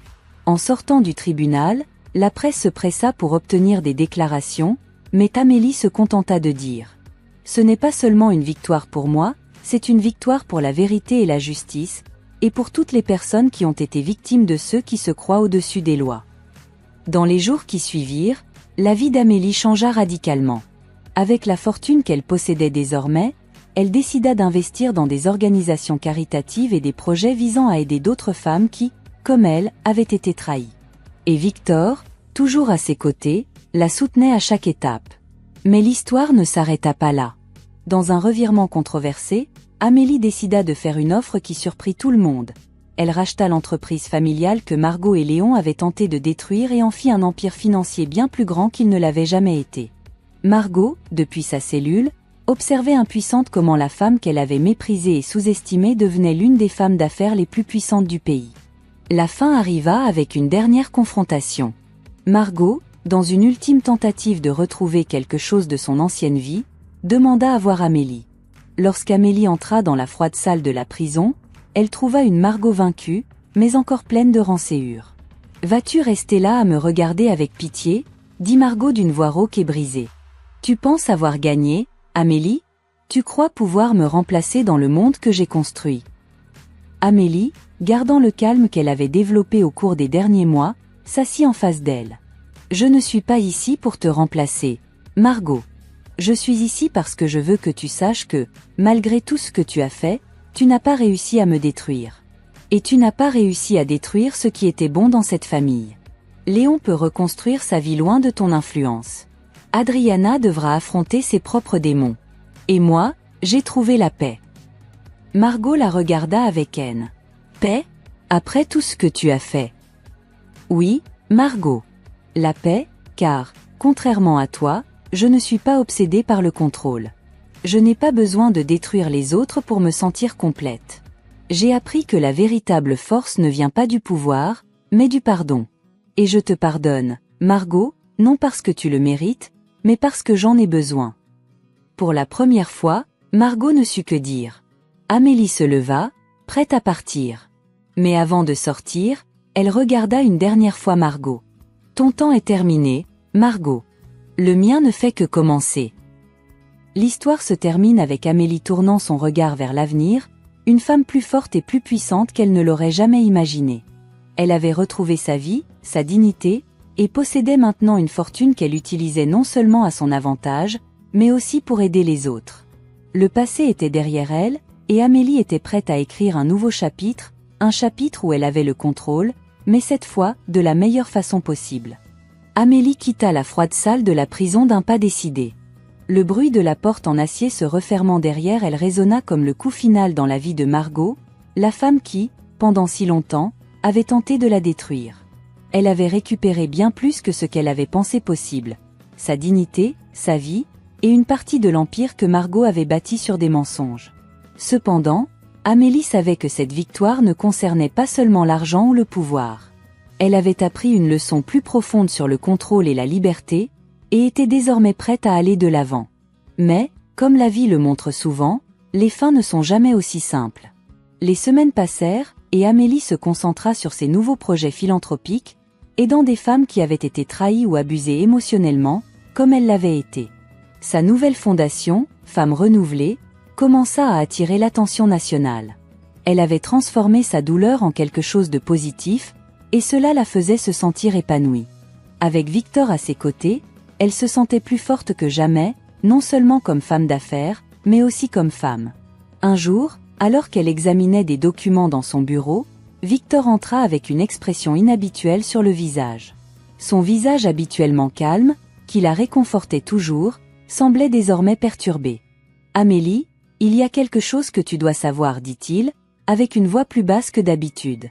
En sortant du tribunal, la presse se pressa pour obtenir des déclarations, mais Amélie se contenta de dire « Ce n'est pas seulement une victoire pour moi, c'est une victoire pour la vérité et la justice, et pour toutes les personnes qui ont été victimes de ceux qui se croient au-dessus des lois. » Dans les jours qui suivirent, la vie d'Amélie changea radicalement. Avec la fortune qu'elle possédait désormais, elle décida d'investir dans des organisations caritatives et des projets visant à aider d'autres femmes qui, comme elle, avaient été trahies. Et Victor, toujours à ses côtés, la soutenait à chaque étape. Mais l'histoire ne s'arrêta pas là. Dans un revirement controversé, Amélie décida de faire une offre qui surprit tout le monde. Elle racheta l'entreprise familiale que Margot et Léon avaient tenté de détruire et en fit un empire financier bien plus grand qu'il ne l'avait jamais été. Margot, depuis sa cellule, observait impuissante comment la femme qu'elle avait méprisée et sous-estimée devenait l'une des femmes d'affaires les plus puissantes du pays. La fin arriva avec une dernière confrontation. Margot, dans une ultime tentative de retrouver quelque chose de son ancienne vie, demanda à voir Amélie. Lorsqu'Amélie entra dans la froide salle de la prison, elle trouva une Margot vaincue, mais encore pleine de rancœur. « Vas-tu rester là à me regarder avec pitié ?» dit Margot d'une voix rauque et brisée. « Tu penses avoir gagné, Amélie ? Tu crois pouvoir me remplacer dans le monde que j'ai construit ?» Amélie, gardant le calme qu'elle avait développé au cours des derniers mois, s'assit en face d'elle. « Je ne suis pas ici pour te remplacer, Margot. Je suis ici parce que je veux que tu saches que, malgré tout ce que tu as fait, tu n'as pas réussi à me détruire. Et tu n'as pas réussi à détruire ce qui était bon dans cette famille. Léon peut reconstruire sa vie loin de ton influence. Adriana devra affronter ses propres démons. Et moi, j'ai trouvé la paix. » Margot la regarda avec haine. « Paix ? Après tout ce que tu as fait ? » ?»« Oui, Margot. La paix, car, contrairement à toi, je ne suis pas obsédée par le contrôle. Je n'ai pas besoin de détruire les autres pour me sentir complète. J'ai appris que la véritable force ne vient pas du pouvoir, mais du pardon. Et je te pardonne, Margot, non parce que tu le mérites, mais parce que j'en ai besoin. » Pour la première fois, Margot ne sut que dire. Amélie se leva, prête à partir. Mais avant de sortir, elle regarda une dernière fois Margot. « Ton temps est terminé, Margot. Le mien ne fait que commencer. » L'histoire se termine avec Amélie tournant son regard vers l'avenir, une femme plus forte et plus puissante qu'elle ne l'aurait jamais imaginé. Elle avait retrouvé sa vie, sa dignité, et possédait maintenant une fortune qu'elle utilisait non seulement à son avantage, mais aussi pour aider les autres. Le passé était derrière elle, et Amélie était prête à écrire un nouveau chapitre, un chapitre où elle avait le contrôle, mais cette fois, de la meilleure façon possible. Amélie quitta la froide salle de la prison d'un pas décidé. Le bruit de la porte en acier se refermant derrière elle résonna comme le coup final dans la vie de Margot, la femme qui, pendant si longtemps, avait tenté de la détruire. Elle avait récupéré bien plus que ce qu'elle avait pensé possible. Sa dignité, sa vie, et une partie de l'empire que Margot avait bâti sur des mensonges. Cependant, Amélie savait que cette victoire ne concernait pas seulement l'argent ou le pouvoir. Elle avait appris une leçon plus profonde sur le contrôle et la liberté, et était désormais prête à aller de l'avant. Mais, comme la vie le montre souvent, les fins ne sont jamais aussi simples. Les semaines passèrent, et Amélie se concentra sur ses nouveaux projets philanthropiques, aidant des femmes qui avaient été trahies ou abusées émotionnellement, comme elle l'avait été. Sa nouvelle fondation, Femmes Renouvelées, commença à attirer l'attention nationale. Elle avait transformé sa douleur en quelque chose de positif, et cela la faisait se sentir épanouie. Avec Victor à ses côtés, elle se sentait plus forte que jamais, non seulement comme femme d'affaires, mais aussi comme femme. Un jour, alors qu'elle examinait des documents dans son bureau, Victor entra avec une expression inhabituelle sur le visage. Son visage habituellement calme, qui la réconfortait toujours, semblait désormais perturbé. « Amélie, il y a quelque chose que tu dois savoir, dit-il, avec une voix plus basse que d'habitude. »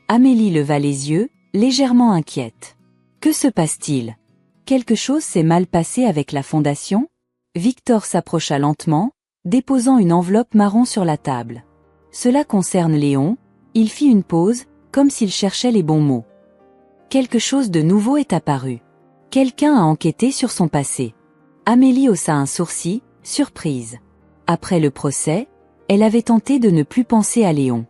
Amélie leva les yeux, légèrement inquiète. « Que se passe-t-il ? Quelque chose s'est mal passé avec la fondation ?» Victor s'approcha lentement, déposant une enveloppe marron sur la table. « Cela concerne Léon. » Il fit une pause, comme s'il cherchait les bons mots. Quelque chose de nouveau est apparu. Quelqu'un a enquêté sur son passé. Amélie haussa un sourcil, surprise. Après le procès, elle avait tenté de ne plus penser à Léon.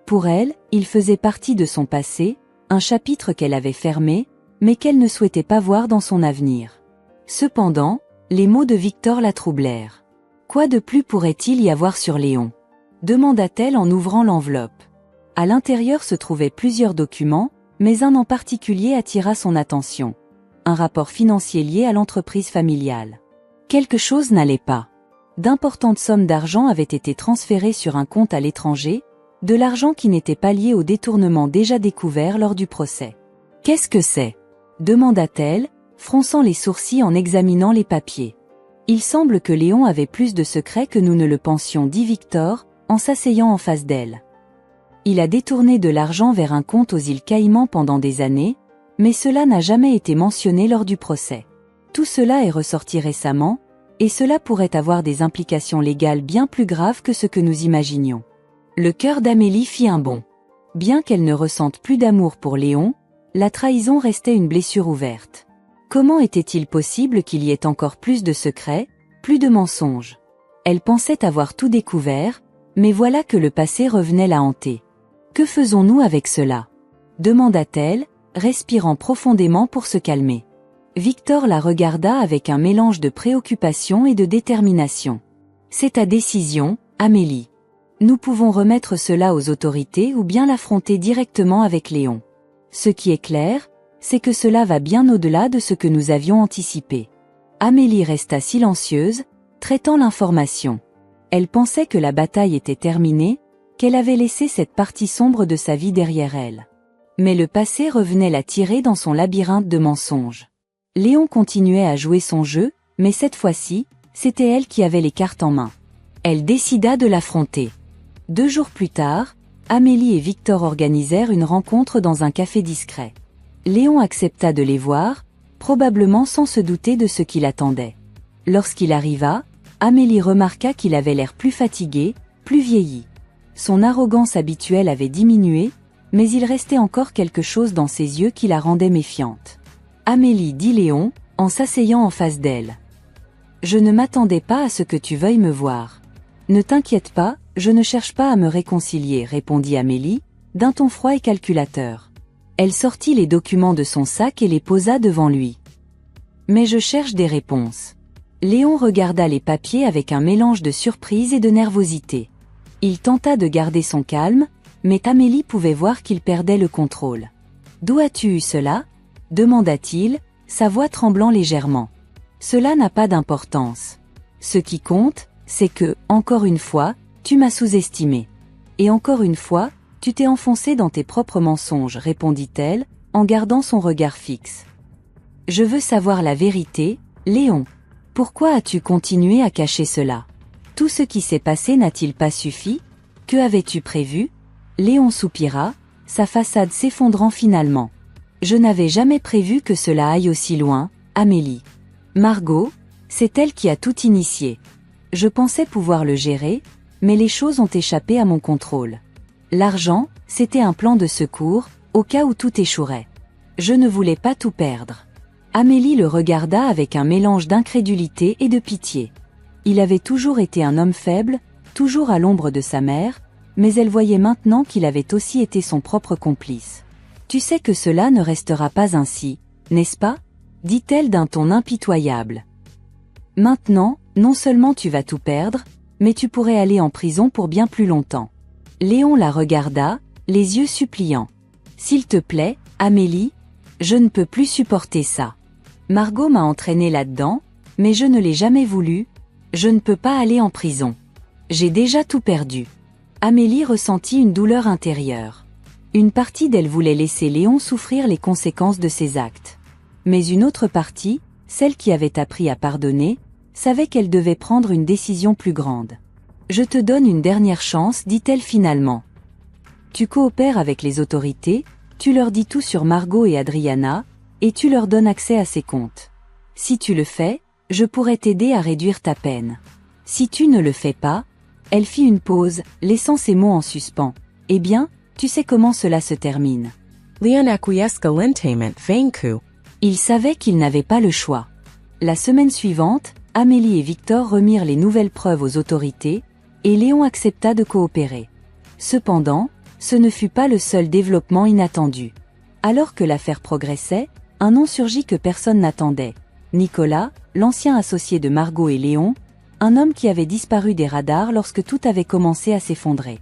Pour elle, il faisait partie de son passé, un chapitre qu'elle avait fermé, mais qu'elle ne souhaitait pas voir dans son avenir. Cependant, les mots de Victor la troublèrent. Quoi de plus pourrait-il y avoir sur Léon ? Demanda-t-elle en ouvrant l'enveloppe. À l'intérieur se trouvaient plusieurs documents, mais un en particulier attira son attention. Un rapport financier lié à l'entreprise familiale. Quelque chose n'allait pas. D'importantes sommes d'argent avaient été transférées sur un compte à l'étranger, de l'argent qui n'était pas lié au détournement déjà découvert lors du procès. « Qu'est-ce que c'est ?» demanda-t-elle, fronçant les sourcils en examinant les papiers. « Il semble que Léon avait plus de secrets que nous ne le pensions, dit Victor, en s'asseyant en face d'elle. Il a détourné de l'argent vers un compte aux îles Caïmans pendant des années, mais cela n'a jamais été mentionné lors du procès. Tout cela est ressorti récemment, et cela pourrait avoir des implications légales bien plus graves que ce que nous imaginions. » Le cœur d'Amélie fit un bond. Bien qu'elle ne ressente plus d'amour pour Léon, la trahison restait une blessure ouverte. Comment était-il possible qu'il y ait encore plus de secrets, plus de mensonges ? Elle pensait avoir tout découvert, mais voilà que le passé revenait la hanter. « Que faisons-nous avec cela ?» demanda-t-elle, respirant profondément pour se calmer. Victor la regarda avec un mélange de préoccupation et de détermination. « C'est ta décision, Amélie. Nous pouvons remettre cela aux autorités ou bien l'affronter directement avec Léon. Ce qui est clair, c'est que cela va bien au-delà de ce que nous avions anticipé. » Amélie resta silencieuse, traitant l'information. Elle pensait que la bataille était terminée, qu'elle avait laissé cette partie sombre de sa vie derrière elle. Mais le passé revenait la tirer dans son labyrinthe de mensonges. Léon continuait à jouer son jeu, mais cette fois-ci, c'était elle qui avait les cartes en main. Elle décida de l'affronter. 2 jours plus tard, Amélie et Victor organisèrent une rencontre dans un café discret. Léon accepta de les voir, probablement sans se douter de ce qui l'attendait. Lorsqu'il arriva, Amélie remarqua qu'il avait l'air plus fatigué, plus vieilli. Son arrogance habituelle avait diminué, mais il restait encore quelque chose dans ses yeux qui la rendait méfiante. « Amélie, dit Léon, en s'asseyant en face d'elle. Je ne m'attendais pas à ce que tu veuilles me voir. Ne t'inquiète pas, je ne cherche pas à me réconcilier, répondit Amélie, d'un ton froid et calculateur. Elle sortit les documents de son sac et les posa devant lui. Mais je cherche des réponses. Léon regarda les papiers avec un mélange de surprise et de nervosité. Il tenta de garder son calme, mais Amélie pouvait voir qu'il perdait le contrôle. « D'où as-tu eu cela ?» demanda-t-il, sa voix tremblant légèrement. « Cela n'a pas d'importance. Ce qui compte, c'est que, encore une fois, tu m'as sous-estimé. Et encore une fois, tu t'es enfoncé dans tes propres mensonges, répondit-elle, en gardant son regard fixe. Je veux savoir la vérité, Léon. Pourquoi as-tu continué à cacher cela? Tout ce qui s'est passé n'a-t-il pas suffi? Que avais-tu prévu? Léon soupira, sa façade s'effondrant finalement. Je n'avais jamais prévu que cela aille aussi loin, Amélie. Margot, c'est elle qui a tout initié. Je pensais pouvoir le gérer, mais les choses ont échappé à mon contrôle. L'argent, c'était un plan de secours, au cas où tout échouerait. Je ne voulais pas tout perdre. Amélie le regarda avec un mélange d'incrédulité et de pitié. Il avait toujours été un homme faible, toujours à l'ombre de sa mère, mais elle voyait maintenant qu'il avait aussi été son propre complice. « Tu sais que cela ne restera pas ainsi, n'est-ce pas ?» dit-elle d'un ton impitoyable. « Maintenant, non seulement tu vas tout perdre, mais tu pourrais aller en prison pour bien plus longtemps. Léon la regarda, les yeux suppliants. « S'il te plaît, Amélie, je ne peux plus supporter ça. Margot m'a entraîné là-dedans, mais je ne l'ai jamais voulu, je ne peux pas aller en prison. J'ai déjà tout perdu. » Amélie ressentit une douleur intérieure. Une partie d'elle voulait laisser Léon souffrir les conséquences de ses actes. Mais une autre partie, celle qui avait appris à pardonner, savait qu'elle devait prendre une décision plus grande. « Je te donne une dernière chance, dit-elle finalement. Tu coopères avec les autorités, tu leur dis tout sur Margot et Adriana, et tu leur donnes accès à ces comptes. Si tu le fais, je pourrais t'aider à réduire ta peine. Si tu ne le fais pas, » Elle fit une pause, laissant ses mots en suspens. « Eh bien, tu sais comment cela se termine. » Leon acquiesca lentamente vaincu. Il savait qu'il n'avait pas le choix. La semaine suivante, Amélie et Victor remirent les nouvelles preuves aux autorités, et Léon accepta de coopérer. Cependant, ce ne fut pas le seul développement inattendu. Alors que l'affaire progressait, un nom surgit que personne n'attendait. Nicolas, l'ancien associé de Margot et Léon, un homme qui avait disparu des radars lorsque tout avait commencé à s'effondrer.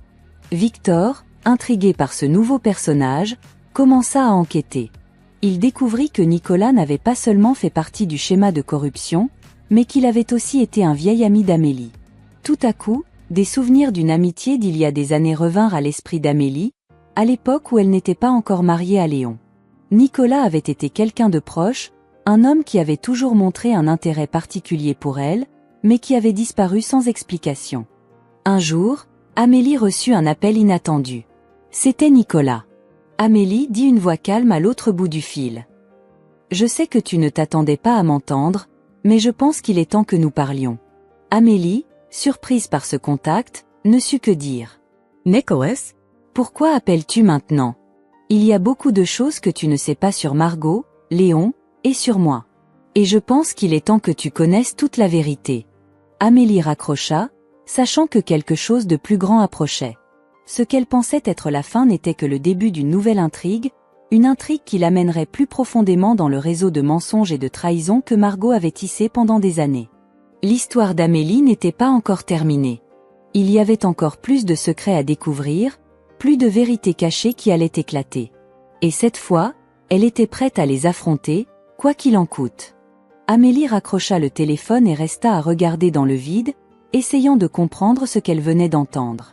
Victor, intrigué par ce nouveau personnage, commença à enquêter. Il découvrit que Nicolas n'avait pas seulement fait partie du schéma de corruption, mais qu'il avait aussi été un vieil ami d'Amélie. Tout à coup, des souvenirs d'une amitié d'il y a des années revinrent à l'esprit d'Amélie, à l'époque où elle n'était pas encore mariée à Léon. Nicolas avait été quelqu'un de proche, un homme qui avait toujours montré un intérêt particulier pour elle, mais qui avait disparu sans explication. Un jour, Amélie reçut un appel inattendu. C'était Nicolas. Amélie dit une voix calme à l'autre bout du fil. « Je sais que tu ne t'attendais pas à m'entendre, mais je pense qu'il est temps que nous parlions. » Amélie, surprise par ce contact, ne sut que dire. « Nicholas? Pourquoi appelles-tu maintenant? Il y a beaucoup de choses que tu ne sais pas sur Margot, Léon, et sur moi. Et je pense qu'il est temps que tu connaisses toute la vérité. » Amélie raccrocha, sachant que quelque chose de plus grand approchait. Ce qu'elle pensait être la fin n'était que le début d'une nouvelle intrigue, une intrigue qui l'amènerait plus profondément dans le réseau de mensonges et de trahisons que Margot avait tissé pendant des années. L'histoire d'Amélie n'était pas encore terminée. Il y avait encore plus de secrets à découvrir, plus de vérités cachées qui allaient éclater. Et cette fois, elle était prête à les affronter, quoi qu'il en coûte. Amélie raccrocha le téléphone et resta à regarder dans le vide, essayant de comprendre ce qu'elle venait d'entendre.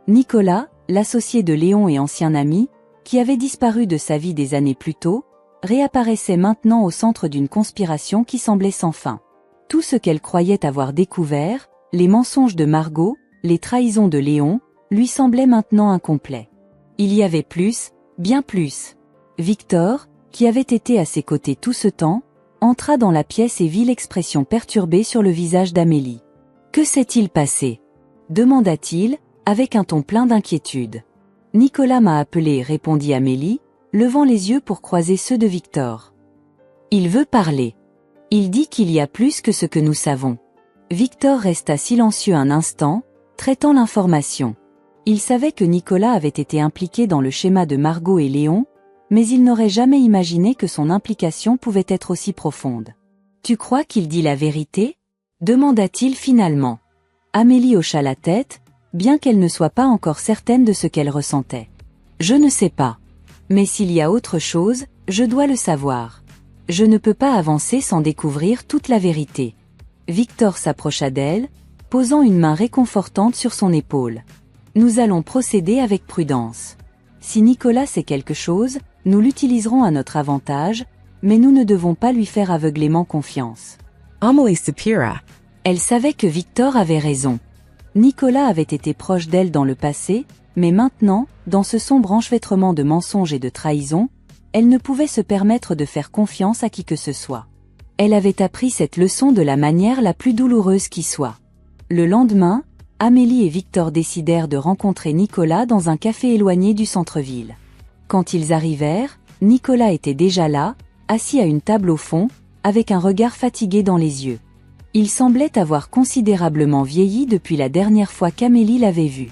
Nicolas, l'associé de Léon et ancien ami, qui avait disparu de sa vie des années plus tôt, réapparaissait maintenant au centre d'une conspiration qui semblait sans fin. Tout ce qu'elle croyait avoir découvert, les mensonges de Margot, les trahisons de Léon, lui semblaient maintenant incomplets. Il y avait plus, bien plus. Victor, qui avait été à ses côtés tout ce temps, entra dans la pièce et vit l'expression perturbée sur le visage d'Amélie. « Que s'est-il passé ?» demanda-t-il, avec un ton plein d'inquiétude. « Nicolas m'a appelé, répondit Amélie, levant les yeux pour croiser ceux de Victor. « Il veut parler. Il dit qu'il y a plus que ce que nous savons. » Victor resta silencieux un instant, traitant l'information. Il savait que Nicolas avait été impliqué dans le schéma de Margot et Léon, mais il n'aurait jamais imaginé que son implication pouvait être aussi profonde. « Tu crois qu'il dit la vérité ?» demanda-t-il finalement. Amélie hocha la tête, bien qu'elle ne soit pas encore certaine de ce qu'elle ressentait. « Je ne sais pas. Mais s'il y a autre chose, je dois le savoir. Je ne peux pas avancer sans découvrir toute la vérité. » Victor s'approcha d'elle, posant une main réconfortante sur son épaule. « Nous allons procéder avec prudence. Si Nicolas sait quelque chose, nous l'utiliserons à notre avantage, mais nous ne devons pas lui faire aveuglément confiance. » Amélie Sapira. Elle savait que Victor avait raison. Nicolas avait été proche d'elle dans le passé, mais maintenant, dans ce sombre enchevêtrement de mensonges et de trahisons, elle ne pouvait se permettre de faire confiance à qui que ce soit. Elle avait appris cette leçon de la manière la plus douloureuse qui soit. Le lendemain, Amélie et Victor décidèrent de rencontrer Nicolas dans un café éloigné du centre-ville. Quand ils arrivèrent, Nicolas était déjà là, assis à une table au fond, avec un regard fatigué dans les yeux. Il semblait avoir considérablement vieilli depuis la dernière fois qu'Amélie l'avait vu.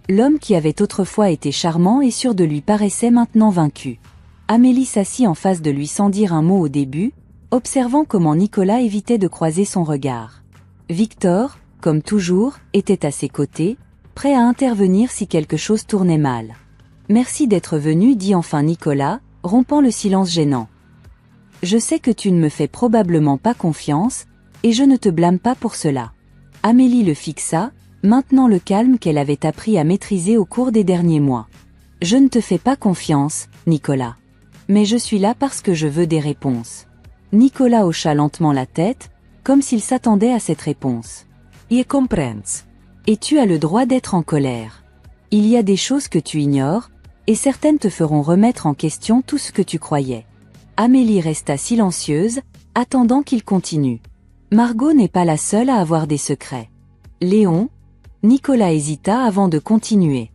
L'homme qui avait autrefois été charmant et sûr de lui paraissait maintenant vaincu. Amélie s'assit en face de lui sans dire un mot au début, observant comment Nicolas évitait de croiser son regard. Victor, comme toujours, était à ses côtés, prêt à intervenir si quelque chose tournait mal. Merci d'être venu, dit enfin Nicolas, rompant le silence gênant. Je sais que tu ne me fais probablement pas confiance, et je ne te blâme pas pour cela. Amélie le fixa, maintenant le calme qu'elle avait appris à maîtriser au cours des derniers mois. Je ne te fais pas confiance, Nicolas. Mais je suis là parce que je veux des réponses. Nicolas hocha lentement la tête, comme s'il s'attendait à cette réponse. E comprends. Et tu as le droit d'être en colère. Il y a des choses que tu ignores, et certaines te feront remettre en question tout ce que tu croyais. Amélie resta silencieuse, attendant qu'il continue. Margot n'est pas la seule à avoir des secrets. Léon? Nicolas hésita avant de continuer.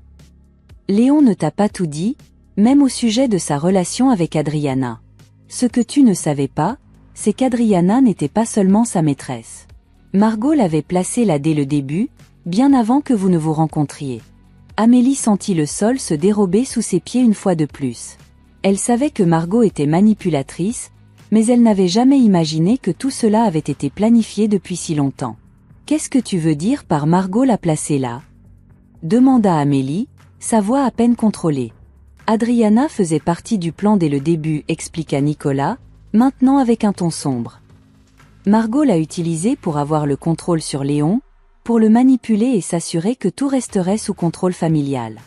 Léon ne t'a pas tout dit, même au sujet de sa relation avec Adriana. Ce que tu ne savais pas, c'est qu'Adriana n'était pas seulement sa maîtresse. Margot l'avait placée là dès le début, bien avant que vous ne vous rencontriez. Amélie sentit le sol se dérober sous ses pieds une fois de plus. Elle savait que Margot était manipulatrice, mais elle n'avait jamais imaginé que tout cela avait été planifié depuis si longtemps. Qu'est-ce que tu veux dire par Margot l'a placée là? Demanda Amélie, sa voix à peine contrôlée. Adriana faisait partie du plan dès le début, expliqua Nicolas, maintenant avec un ton sombre. Margot l'a utilisé pour avoir le contrôle sur Léon, pour le manipuler et s'assurer que tout resterait sous contrôle familial.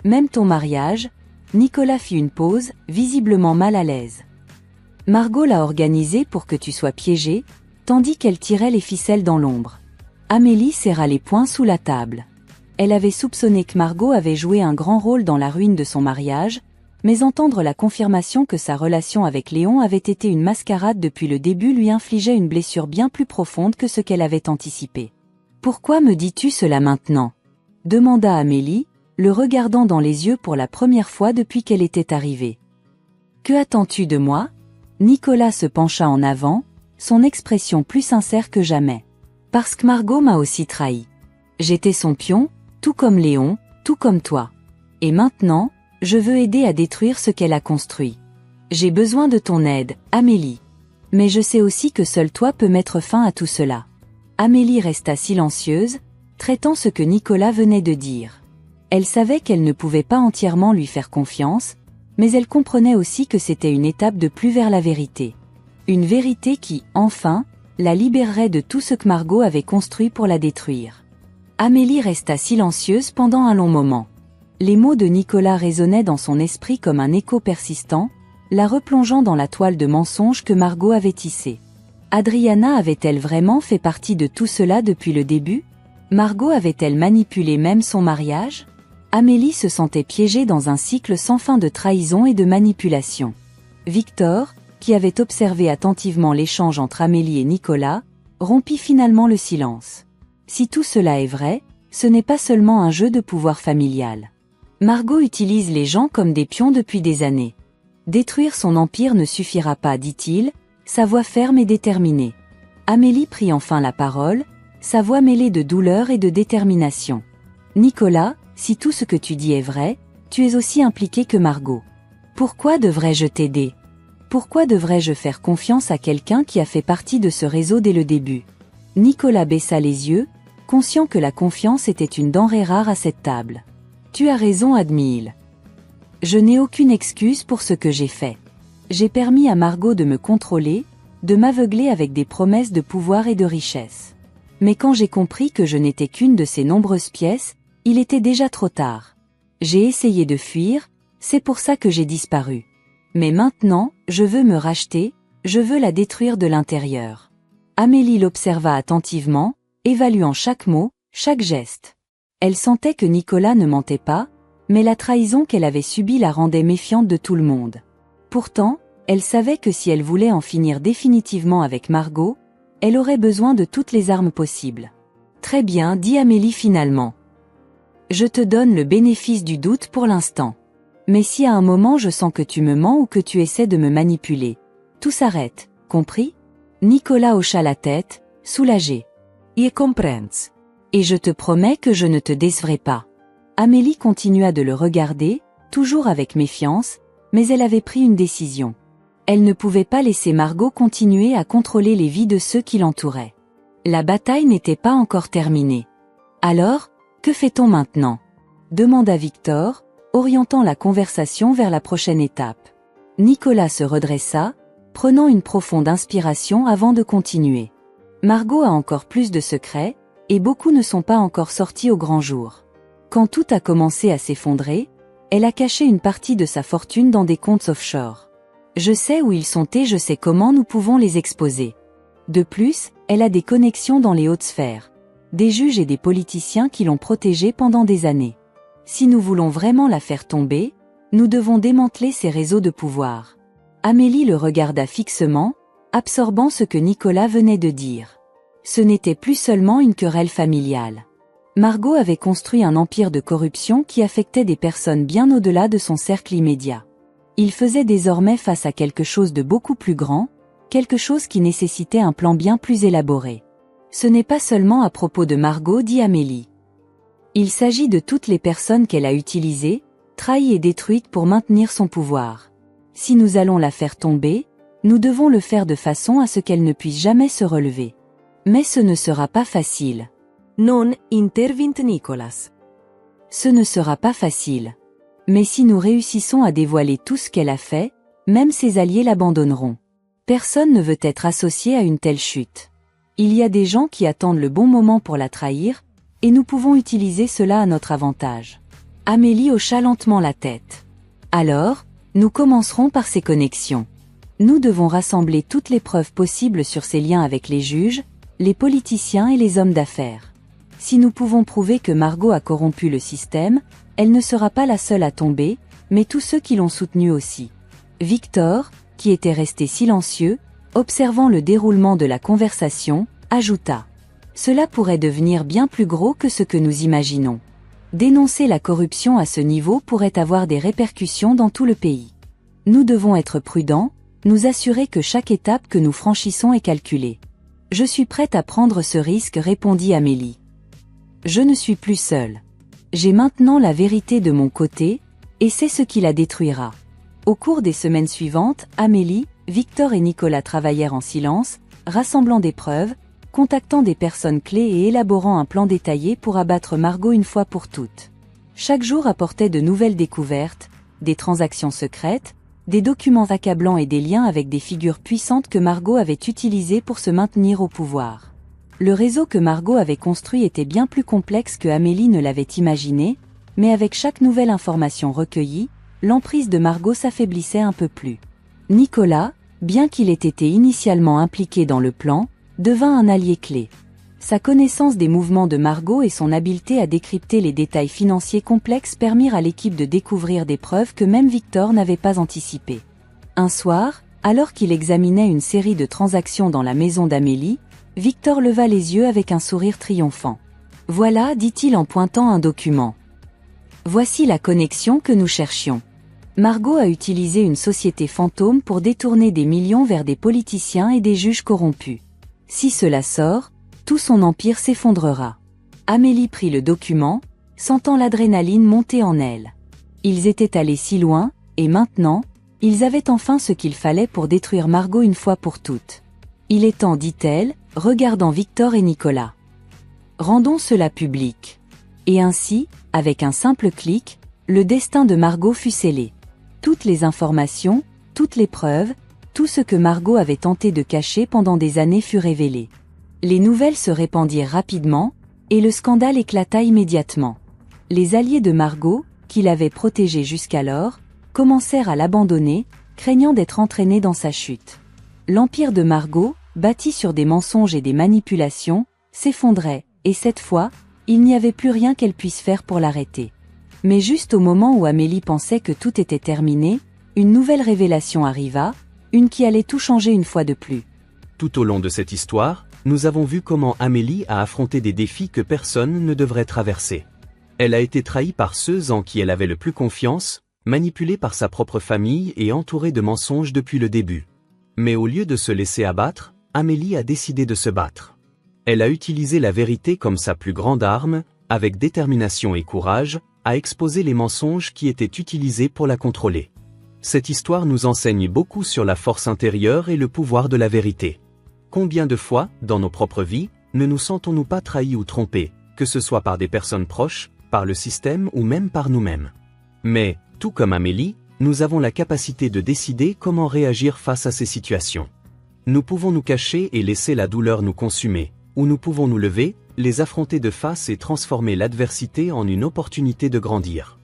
Même ton mariage, Nicolas fit une pause, visiblement mal à l'aise. Margot l'a organisé pour que tu sois piégé, tandis qu'elle tirait les ficelles dans l'ombre. Amélie serra les poings sous la table. Elle avait soupçonné que Margot avait joué un grand rôle dans la ruine de son mariage, mais entendre la confirmation que sa relation avec Léon avait été une mascarade depuis le début lui infligeait une blessure bien plus profonde que ce qu'elle avait anticipé. « Pourquoi me dis-tu cela maintenant ?» demanda Amélie, le regardant dans les yeux pour la première fois depuis qu'elle était arrivée. « Que attends-tu de moi ?» Nicolas se pencha en avant, son expression plus sincère que jamais. « Parce que Margot m'a aussi trahi. J'étais son pion, tout comme Léon, tout comme toi. Et maintenant, je veux aider à détruire ce qu'elle a construit. J'ai besoin de ton aide, Amélie. Mais je sais aussi que seul toi peux mettre fin à tout cela. » Amélie resta silencieuse, traitant ce que Nicolas venait de dire. Elle savait qu'elle ne pouvait pas entièrement lui faire confiance, mais elle comprenait aussi que c'était une étape de plus vers la vérité. Une vérité qui, enfin, la libérerait de tout ce que Margot avait construit pour la détruire. Amélie resta silencieuse pendant un long moment. Les mots de Nicolas résonnaient dans son esprit comme un écho persistant, la replongeant dans la toile de mensonges que Margot avait tissée. Adriana avait-elle vraiment fait partie de tout cela depuis le début? Margot avait-elle manipulé même son mariage? Amélie se sentait piégée dans un cycle sans fin de trahison et de manipulation. Victor, qui avait observé attentivement l'échange entre Amélie et Nicolas, rompit finalement le silence. Si tout cela est vrai, ce n'est pas seulement un jeu de pouvoir familial. Margot utilise les gens comme des pions depuis des années. Détruire son empire ne suffira pas, dit-il, sa voix ferme et déterminée. Amélie prit enfin la parole, sa voix mêlée de douleur et de détermination. Nicolas, si tout ce que tu dis est vrai, tu es aussi impliqué que Margot. Pourquoi devrais-je t'aider? Pourquoi devrais-je faire confiance à quelqu'un qui a fait partie de ce réseau dès le début? Nicolas baissa les yeux, conscient que la confiance était une denrée rare à cette table. Tu as raison, admit-il. Je n'ai aucune excuse pour ce que j'ai fait. J'ai permis à Margot de me contrôler, de m'aveugler avec des promesses de pouvoir et de richesse. Mais quand j'ai compris que je n'étais qu'une de ces nombreuses pièces, il était déjà trop tard. J'ai essayé de fuir, c'est pour ça que j'ai disparu. Mais maintenant, je veux me racheter, je veux la détruire de l'intérieur. Amélie l'observa attentivement, évaluant chaque mot, chaque geste. Elle sentait que Nicolas ne mentait pas, mais la trahison qu'elle avait subie la rendait méfiante de tout le monde. Pourtant, elle savait que si elle voulait en finir définitivement avec Margot, elle aurait besoin de toutes les armes possibles. Très bien, dit Amélie finalement. Je te donne le bénéfice du doute pour l'instant. Mais si à un moment je sens que tu me mens ou que tu essaies de me manipuler, tout s'arrête, compris? Nicolas hocha la tête, soulagé. E comprends. Et je te promets que je ne te décevrai pas. Amélie continua de le regarder, toujours avec méfiance, mais elle avait pris une décision. Elle ne pouvait pas laisser Margot continuer à contrôler les vies de ceux qui l'entouraient. La bataille n'était pas encore terminée. Alors, Que fait-on maintenant? Demanda Victor, orientant la conversation vers la prochaine étape. Nicolas se redressa, prenant une profonde inspiration avant de continuer. Margot a encore plus de secrets, et beaucoup ne sont pas encore sortis au grand jour. Quand tout a commencé à s'effondrer, elle a caché une partie de sa fortune dans des comptes offshore. Je sais où ils sont et je sais comment nous pouvons les exposer. De plus, elle a des connexions dans les hautes sphères. Des juges et des politiciens qui l'ont protégée pendant des années. Si nous voulons vraiment la faire tomber, nous devons démanteler ces réseaux de pouvoir. Amélie le regarda fixement, absorbant ce que Nicolas venait de dire. Ce n'était plus seulement une querelle familiale. Margot avait construit un empire de corruption qui affectait des personnes bien au-delà de son cercle immédiat. Il faisait désormais face à quelque chose de beaucoup plus grand, quelque chose qui nécessitait un plan bien plus élaboré. Ce n'est pas seulement à propos de Margot, dit Amélie. Il s'agit de toutes les personnes qu'elle a utilisées, trahies et détruites pour maintenir son pouvoir. Si nous allons la faire tomber, nous devons le faire de façon à ce qu'elle ne puisse jamais se relever. Mais ce ne sera pas facile. Non intervint Nicolas. Ce ne sera pas facile. Mais si nous réussissons à dévoiler tout ce qu'elle a fait, même ses alliés l'abandonneront. Personne ne veut être associé à une telle chute. Il y a des gens qui attendent le bon moment pour la trahir, et nous pouvons utiliser cela à notre avantage. Amélie hocha lentement la tête. Alors, nous commencerons par ces connexions. Nous devons rassembler toutes les preuves possibles sur ses liens avec les juges, les politiciens et les hommes d'affaires. Si nous pouvons prouver que Margot a corrompu le système, elle ne sera pas la seule à tomber, mais tous ceux qui l'ont soutenue aussi. Victor, qui était resté silencieux, observant le déroulement de la conversation, ajouta. Cela pourrait devenir bien plus gros que ce que nous imaginons. Dénoncer la corruption à ce niveau pourrait avoir des répercussions dans tout le pays. Nous devons être prudents, nous assurer que chaque étape que nous franchissons est calculée. Je suis prête à prendre ce risque, répondit Amélie. Je ne suis plus seule. J'ai maintenant la vérité de mon côté, et c'est ce qui la détruira. Au cours des semaines suivantes, Amélie, Victor et Nicolas travaillèrent en silence, rassemblant des preuves, contactant des personnes clés et élaborant un plan détaillé pour abattre Margot une fois pour toutes. Chaque jour apportait de nouvelles découvertes, des transactions secrètes, des documents accablants et des liens avec des figures puissantes que Margot avait utilisées pour se maintenir au pouvoir. Le réseau que Margot avait construit était bien plus complexe que Amélie ne l'avait imaginé, mais avec chaque nouvelle information recueillie, l'emprise de Margot s'affaiblissait un peu plus. Nicolas, bien qu'il ait été initialement impliqué dans le plan, devint un allié clé. Sa connaissance des mouvements de Margot et son habileté à décrypter les détails financiers complexes permirent à l'équipe de découvrir des preuves que même Victor n'avait pas anticipées. Un soir, alors qu'il examinait une série de transactions dans la maison d'Amélie, Victor leva les yeux avec un sourire triomphant. « Voilà, dit-il en pointant un document. Voici la connexion que nous cherchions. Margot a utilisé une société fantôme pour détourner des millions vers des politiciens et des juges corrompus. Si cela sort, tout son empire s'effondrera. » Amélie prit le document, sentant l'adrénaline monter en elle. Ils étaient allés si loin, et maintenant, ils avaient enfin ce qu'il fallait pour détruire Margot une fois pour toutes. « Il est temps, dit-elle, regardant Victor et Nicolas. Rendons cela public. » Et ainsi, avec un simple clic, le destin de Margot fut scellé. Toutes les informations, toutes les preuves, tout ce que Margot avait tenté de cacher pendant des années fut révélé. Les nouvelles se répandirent rapidement, et le scandale éclata immédiatement. Les alliés de Margot, qui l'avaient protégée jusqu'alors, commencèrent à l'abandonner, craignant d'être entraînés dans sa chute. L'empire de Margot, bâti sur des mensonges et des manipulations, s'effondrait, et cette fois, il n'y avait plus rien qu'elle puisse faire pour l'arrêter. Mais juste au moment où Amélie pensait que tout était terminé, une nouvelle révélation arriva, une qui allait tout changer une fois de plus. Tout au long de cette histoire, nous avons vu comment Amélie a affronté des défis que personne ne devrait traverser. Elle a été trahie par ceux en qui elle avait le plus confiance, manipulée par sa propre famille et entourée de mensonges depuis le début. Mais au lieu de se laisser abattre, Amélie a décidé de se battre. Elle a utilisé la vérité comme sa plus grande arme, avec détermination et courage, à exposer les mensonges qui étaient utilisés pour la contrôler. Cette histoire nous enseigne beaucoup sur la force intérieure et le pouvoir de la vérité. Combien de fois, dans nos propres vies, ne nous sentons-nous pas trahis ou trompés, que ce soit par des personnes proches, par le système ou même par nous-mêmes. Mais, tout comme Amélie, nous avons la capacité de décider comment réagir face à ces situations. Nous pouvons nous cacher et laisser la douleur nous consumer, ou nous pouvons nous lever, les affronter de face et transformer l'adversité en une opportunité de grandir.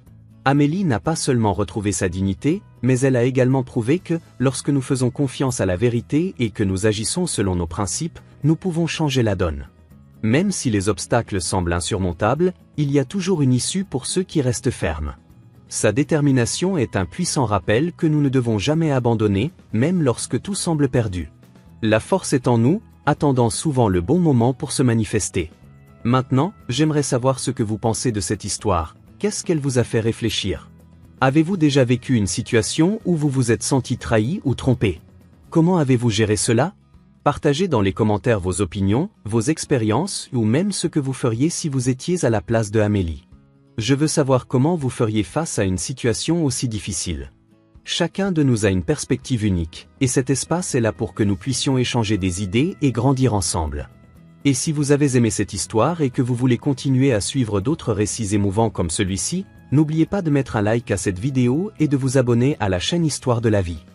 Amélie n'a pas seulement retrouvé sa dignité, mais elle a également prouvé que, lorsque nous faisons confiance à la vérité et que nous agissons selon nos principes, nous pouvons changer la donne. Même si les obstacles semblent insurmontables, il y a toujours une issue pour ceux qui restent fermes. Sa détermination est un puissant rappel que nous ne devons jamais abandonner, même lorsque tout semble perdu. La force est en nous, attendant souvent le bon moment pour se manifester. Maintenant, j'aimerais savoir ce que vous pensez de cette histoire. Qu'est-ce qu'elle vous a fait réfléchir? Avez-vous déjà vécu une situation où vous vous êtes senti trahi ou trompé? Comment avez-vous géré cela? Partagez dans les commentaires vos opinions, vos expériences ou même ce que vous feriez si vous étiez à la place de Amélie. Je veux savoir comment vous feriez face à une situation aussi difficile. Chacun de nous a une perspective unique, et cet espace est là pour que nous puissions échanger des idées et grandir ensemble. Et si vous avez aimé cette histoire et que vous voulez continuer à suivre d'autres récits émouvants comme celui-ci, n'oubliez pas de mettre un like à cette vidéo et de vous abonner à la chaîne Histoire de la vie.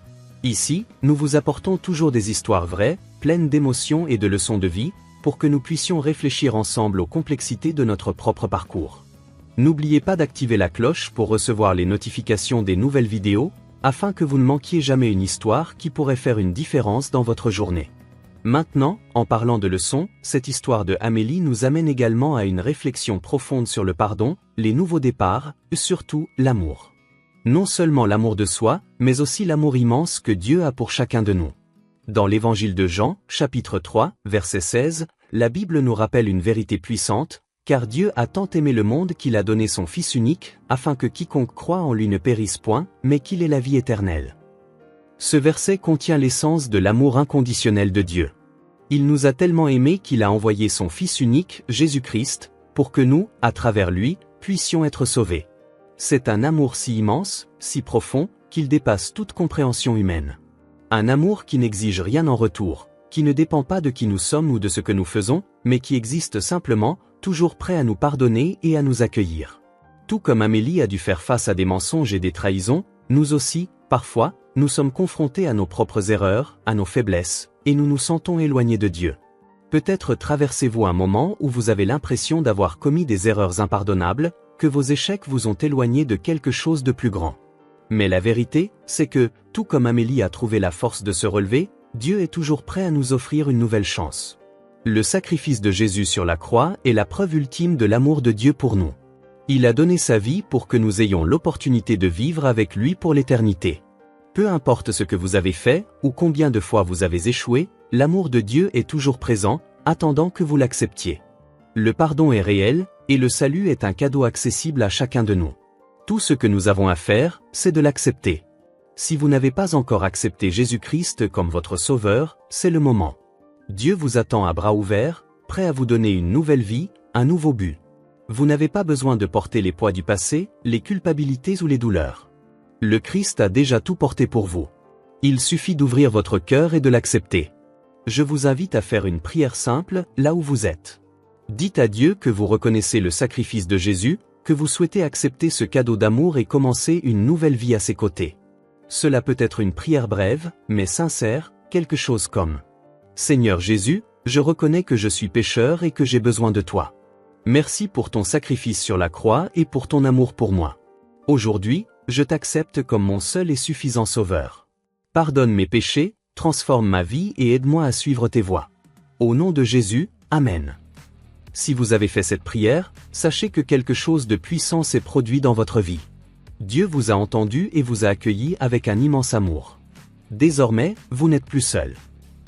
Ici, nous vous apportons toujours des histoires vraies, pleines d'émotions et de leçons de vie, pour que nous puissions réfléchir ensemble aux complexités de notre propre parcours. N'oubliez pas d'activer la cloche pour recevoir les notifications des nouvelles vidéos, afin que vous ne manquiez jamais une histoire qui pourrait faire une différence dans votre journée. Maintenant, en parlant de leçons, cette histoire de Amélie nous amène également à une réflexion profonde sur le pardon, les nouveaux départs, et surtout l'amour. Non seulement l'amour de soi, mais aussi l'amour immense que Dieu a pour chacun de nous. Dans l'évangile de Jean, chapitre 3, verset 16, la Bible nous rappelle une vérité puissante, car Dieu a tant aimé le monde qu'il a donné son Fils unique, afin que quiconque croit en lui ne périsse point, mais qu'il ait la vie éternelle. Ce verset contient l'essence de l'amour inconditionnel de Dieu. Il nous a tellement aimés qu'il a envoyé son Fils unique, Jésus-Christ, pour que nous, à travers lui, puissions être sauvés. C'est un amour si immense, si profond, qu'il dépasse toute compréhension humaine. Un amour qui n'exige rien en retour, qui ne dépend pas de qui nous sommes ou de ce que nous faisons, mais qui existe simplement, toujours prêt à nous pardonner et à nous accueillir. Tout comme Amélie a dû faire face à des mensonges et des trahisons, nous aussi, parfois, nous sommes confrontés à nos propres erreurs, à nos faiblesses, et nous nous sentons éloignés de Dieu. Peut-être traversez-vous un moment où vous avez l'impression d'avoir commis des erreurs impardonnables, que vos échecs vous ont éloigné de quelque chose de plus grand. Mais la vérité, c'est que, tout comme Amélie a trouvé la force de se relever, Dieu est toujours prêt à nous offrir une nouvelle chance. Le sacrifice de Jésus sur la croix est la preuve ultime de l'amour de Dieu pour nous. Il a donné sa vie pour que nous ayons l'opportunité de vivre avec lui pour l'éternité. Peu importe ce que vous avez fait, ou combien de fois vous avez échoué, l'amour de Dieu est toujours présent, attendant que vous l'acceptiez. Le pardon est réel, et le salut est un cadeau accessible à chacun de nous. Tout ce que nous avons à faire, c'est de l'accepter. Si vous n'avez pas encore accepté Jésus-Christ comme votre sauveur, c'est le moment. Dieu vous attend à bras ouverts, prêt à vous donner une nouvelle vie, un nouveau but. Vous n'avez pas besoin de porter les poids du passé, les culpabilités ou les douleurs. Le Christ a déjà tout porté pour vous. Il suffit d'ouvrir votre cœur et de l'accepter. Je vous invite à faire une prière simple, là où vous êtes. Dites à Dieu que vous reconnaissez le sacrifice de Jésus, que vous souhaitez accepter ce cadeau d'amour et commencer une nouvelle vie à ses côtés. Cela peut être une prière brève, mais sincère, quelque chose comme: Seigneur Jésus, je reconnais que je suis pécheur et que j'ai besoin de toi. Merci pour ton sacrifice sur la croix et pour ton amour pour moi. Aujourd'hui, je t'accepte comme mon seul et suffisant sauveur. Pardonne mes péchés, transforme ma vie et aide-moi à suivre tes voies. Au nom de Jésus, Amen. Si vous avez fait cette prière, sachez que quelque chose de puissant s'est produit dans votre vie. Dieu vous a entendu et vous a accueilli avec un immense amour. Désormais, vous n'êtes plus seul.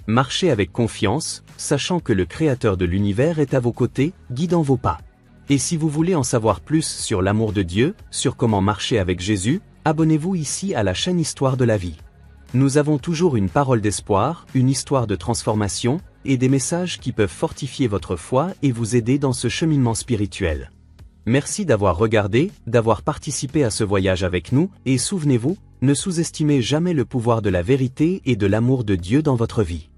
Marchez avec confiance, sachant que le Créateur de l'univers est à vos côtés, guidant vos pas. Et si vous voulez en savoir plus sur l'amour de Dieu, sur comment marcher avec Jésus, abonnez-vous ici à la chaîne Histoire de la vie. Nous avons toujours une parole d'espoir, une histoire de transformation, et des messages qui peuvent fortifier votre foi et vous aider dans ce cheminement spirituel. Merci d'avoir regardé, d'avoir participé à ce voyage avec nous, et souvenez-vous, ne sous-estimez jamais le pouvoir de la vérité et de l'amour de Dieu dans votre vie.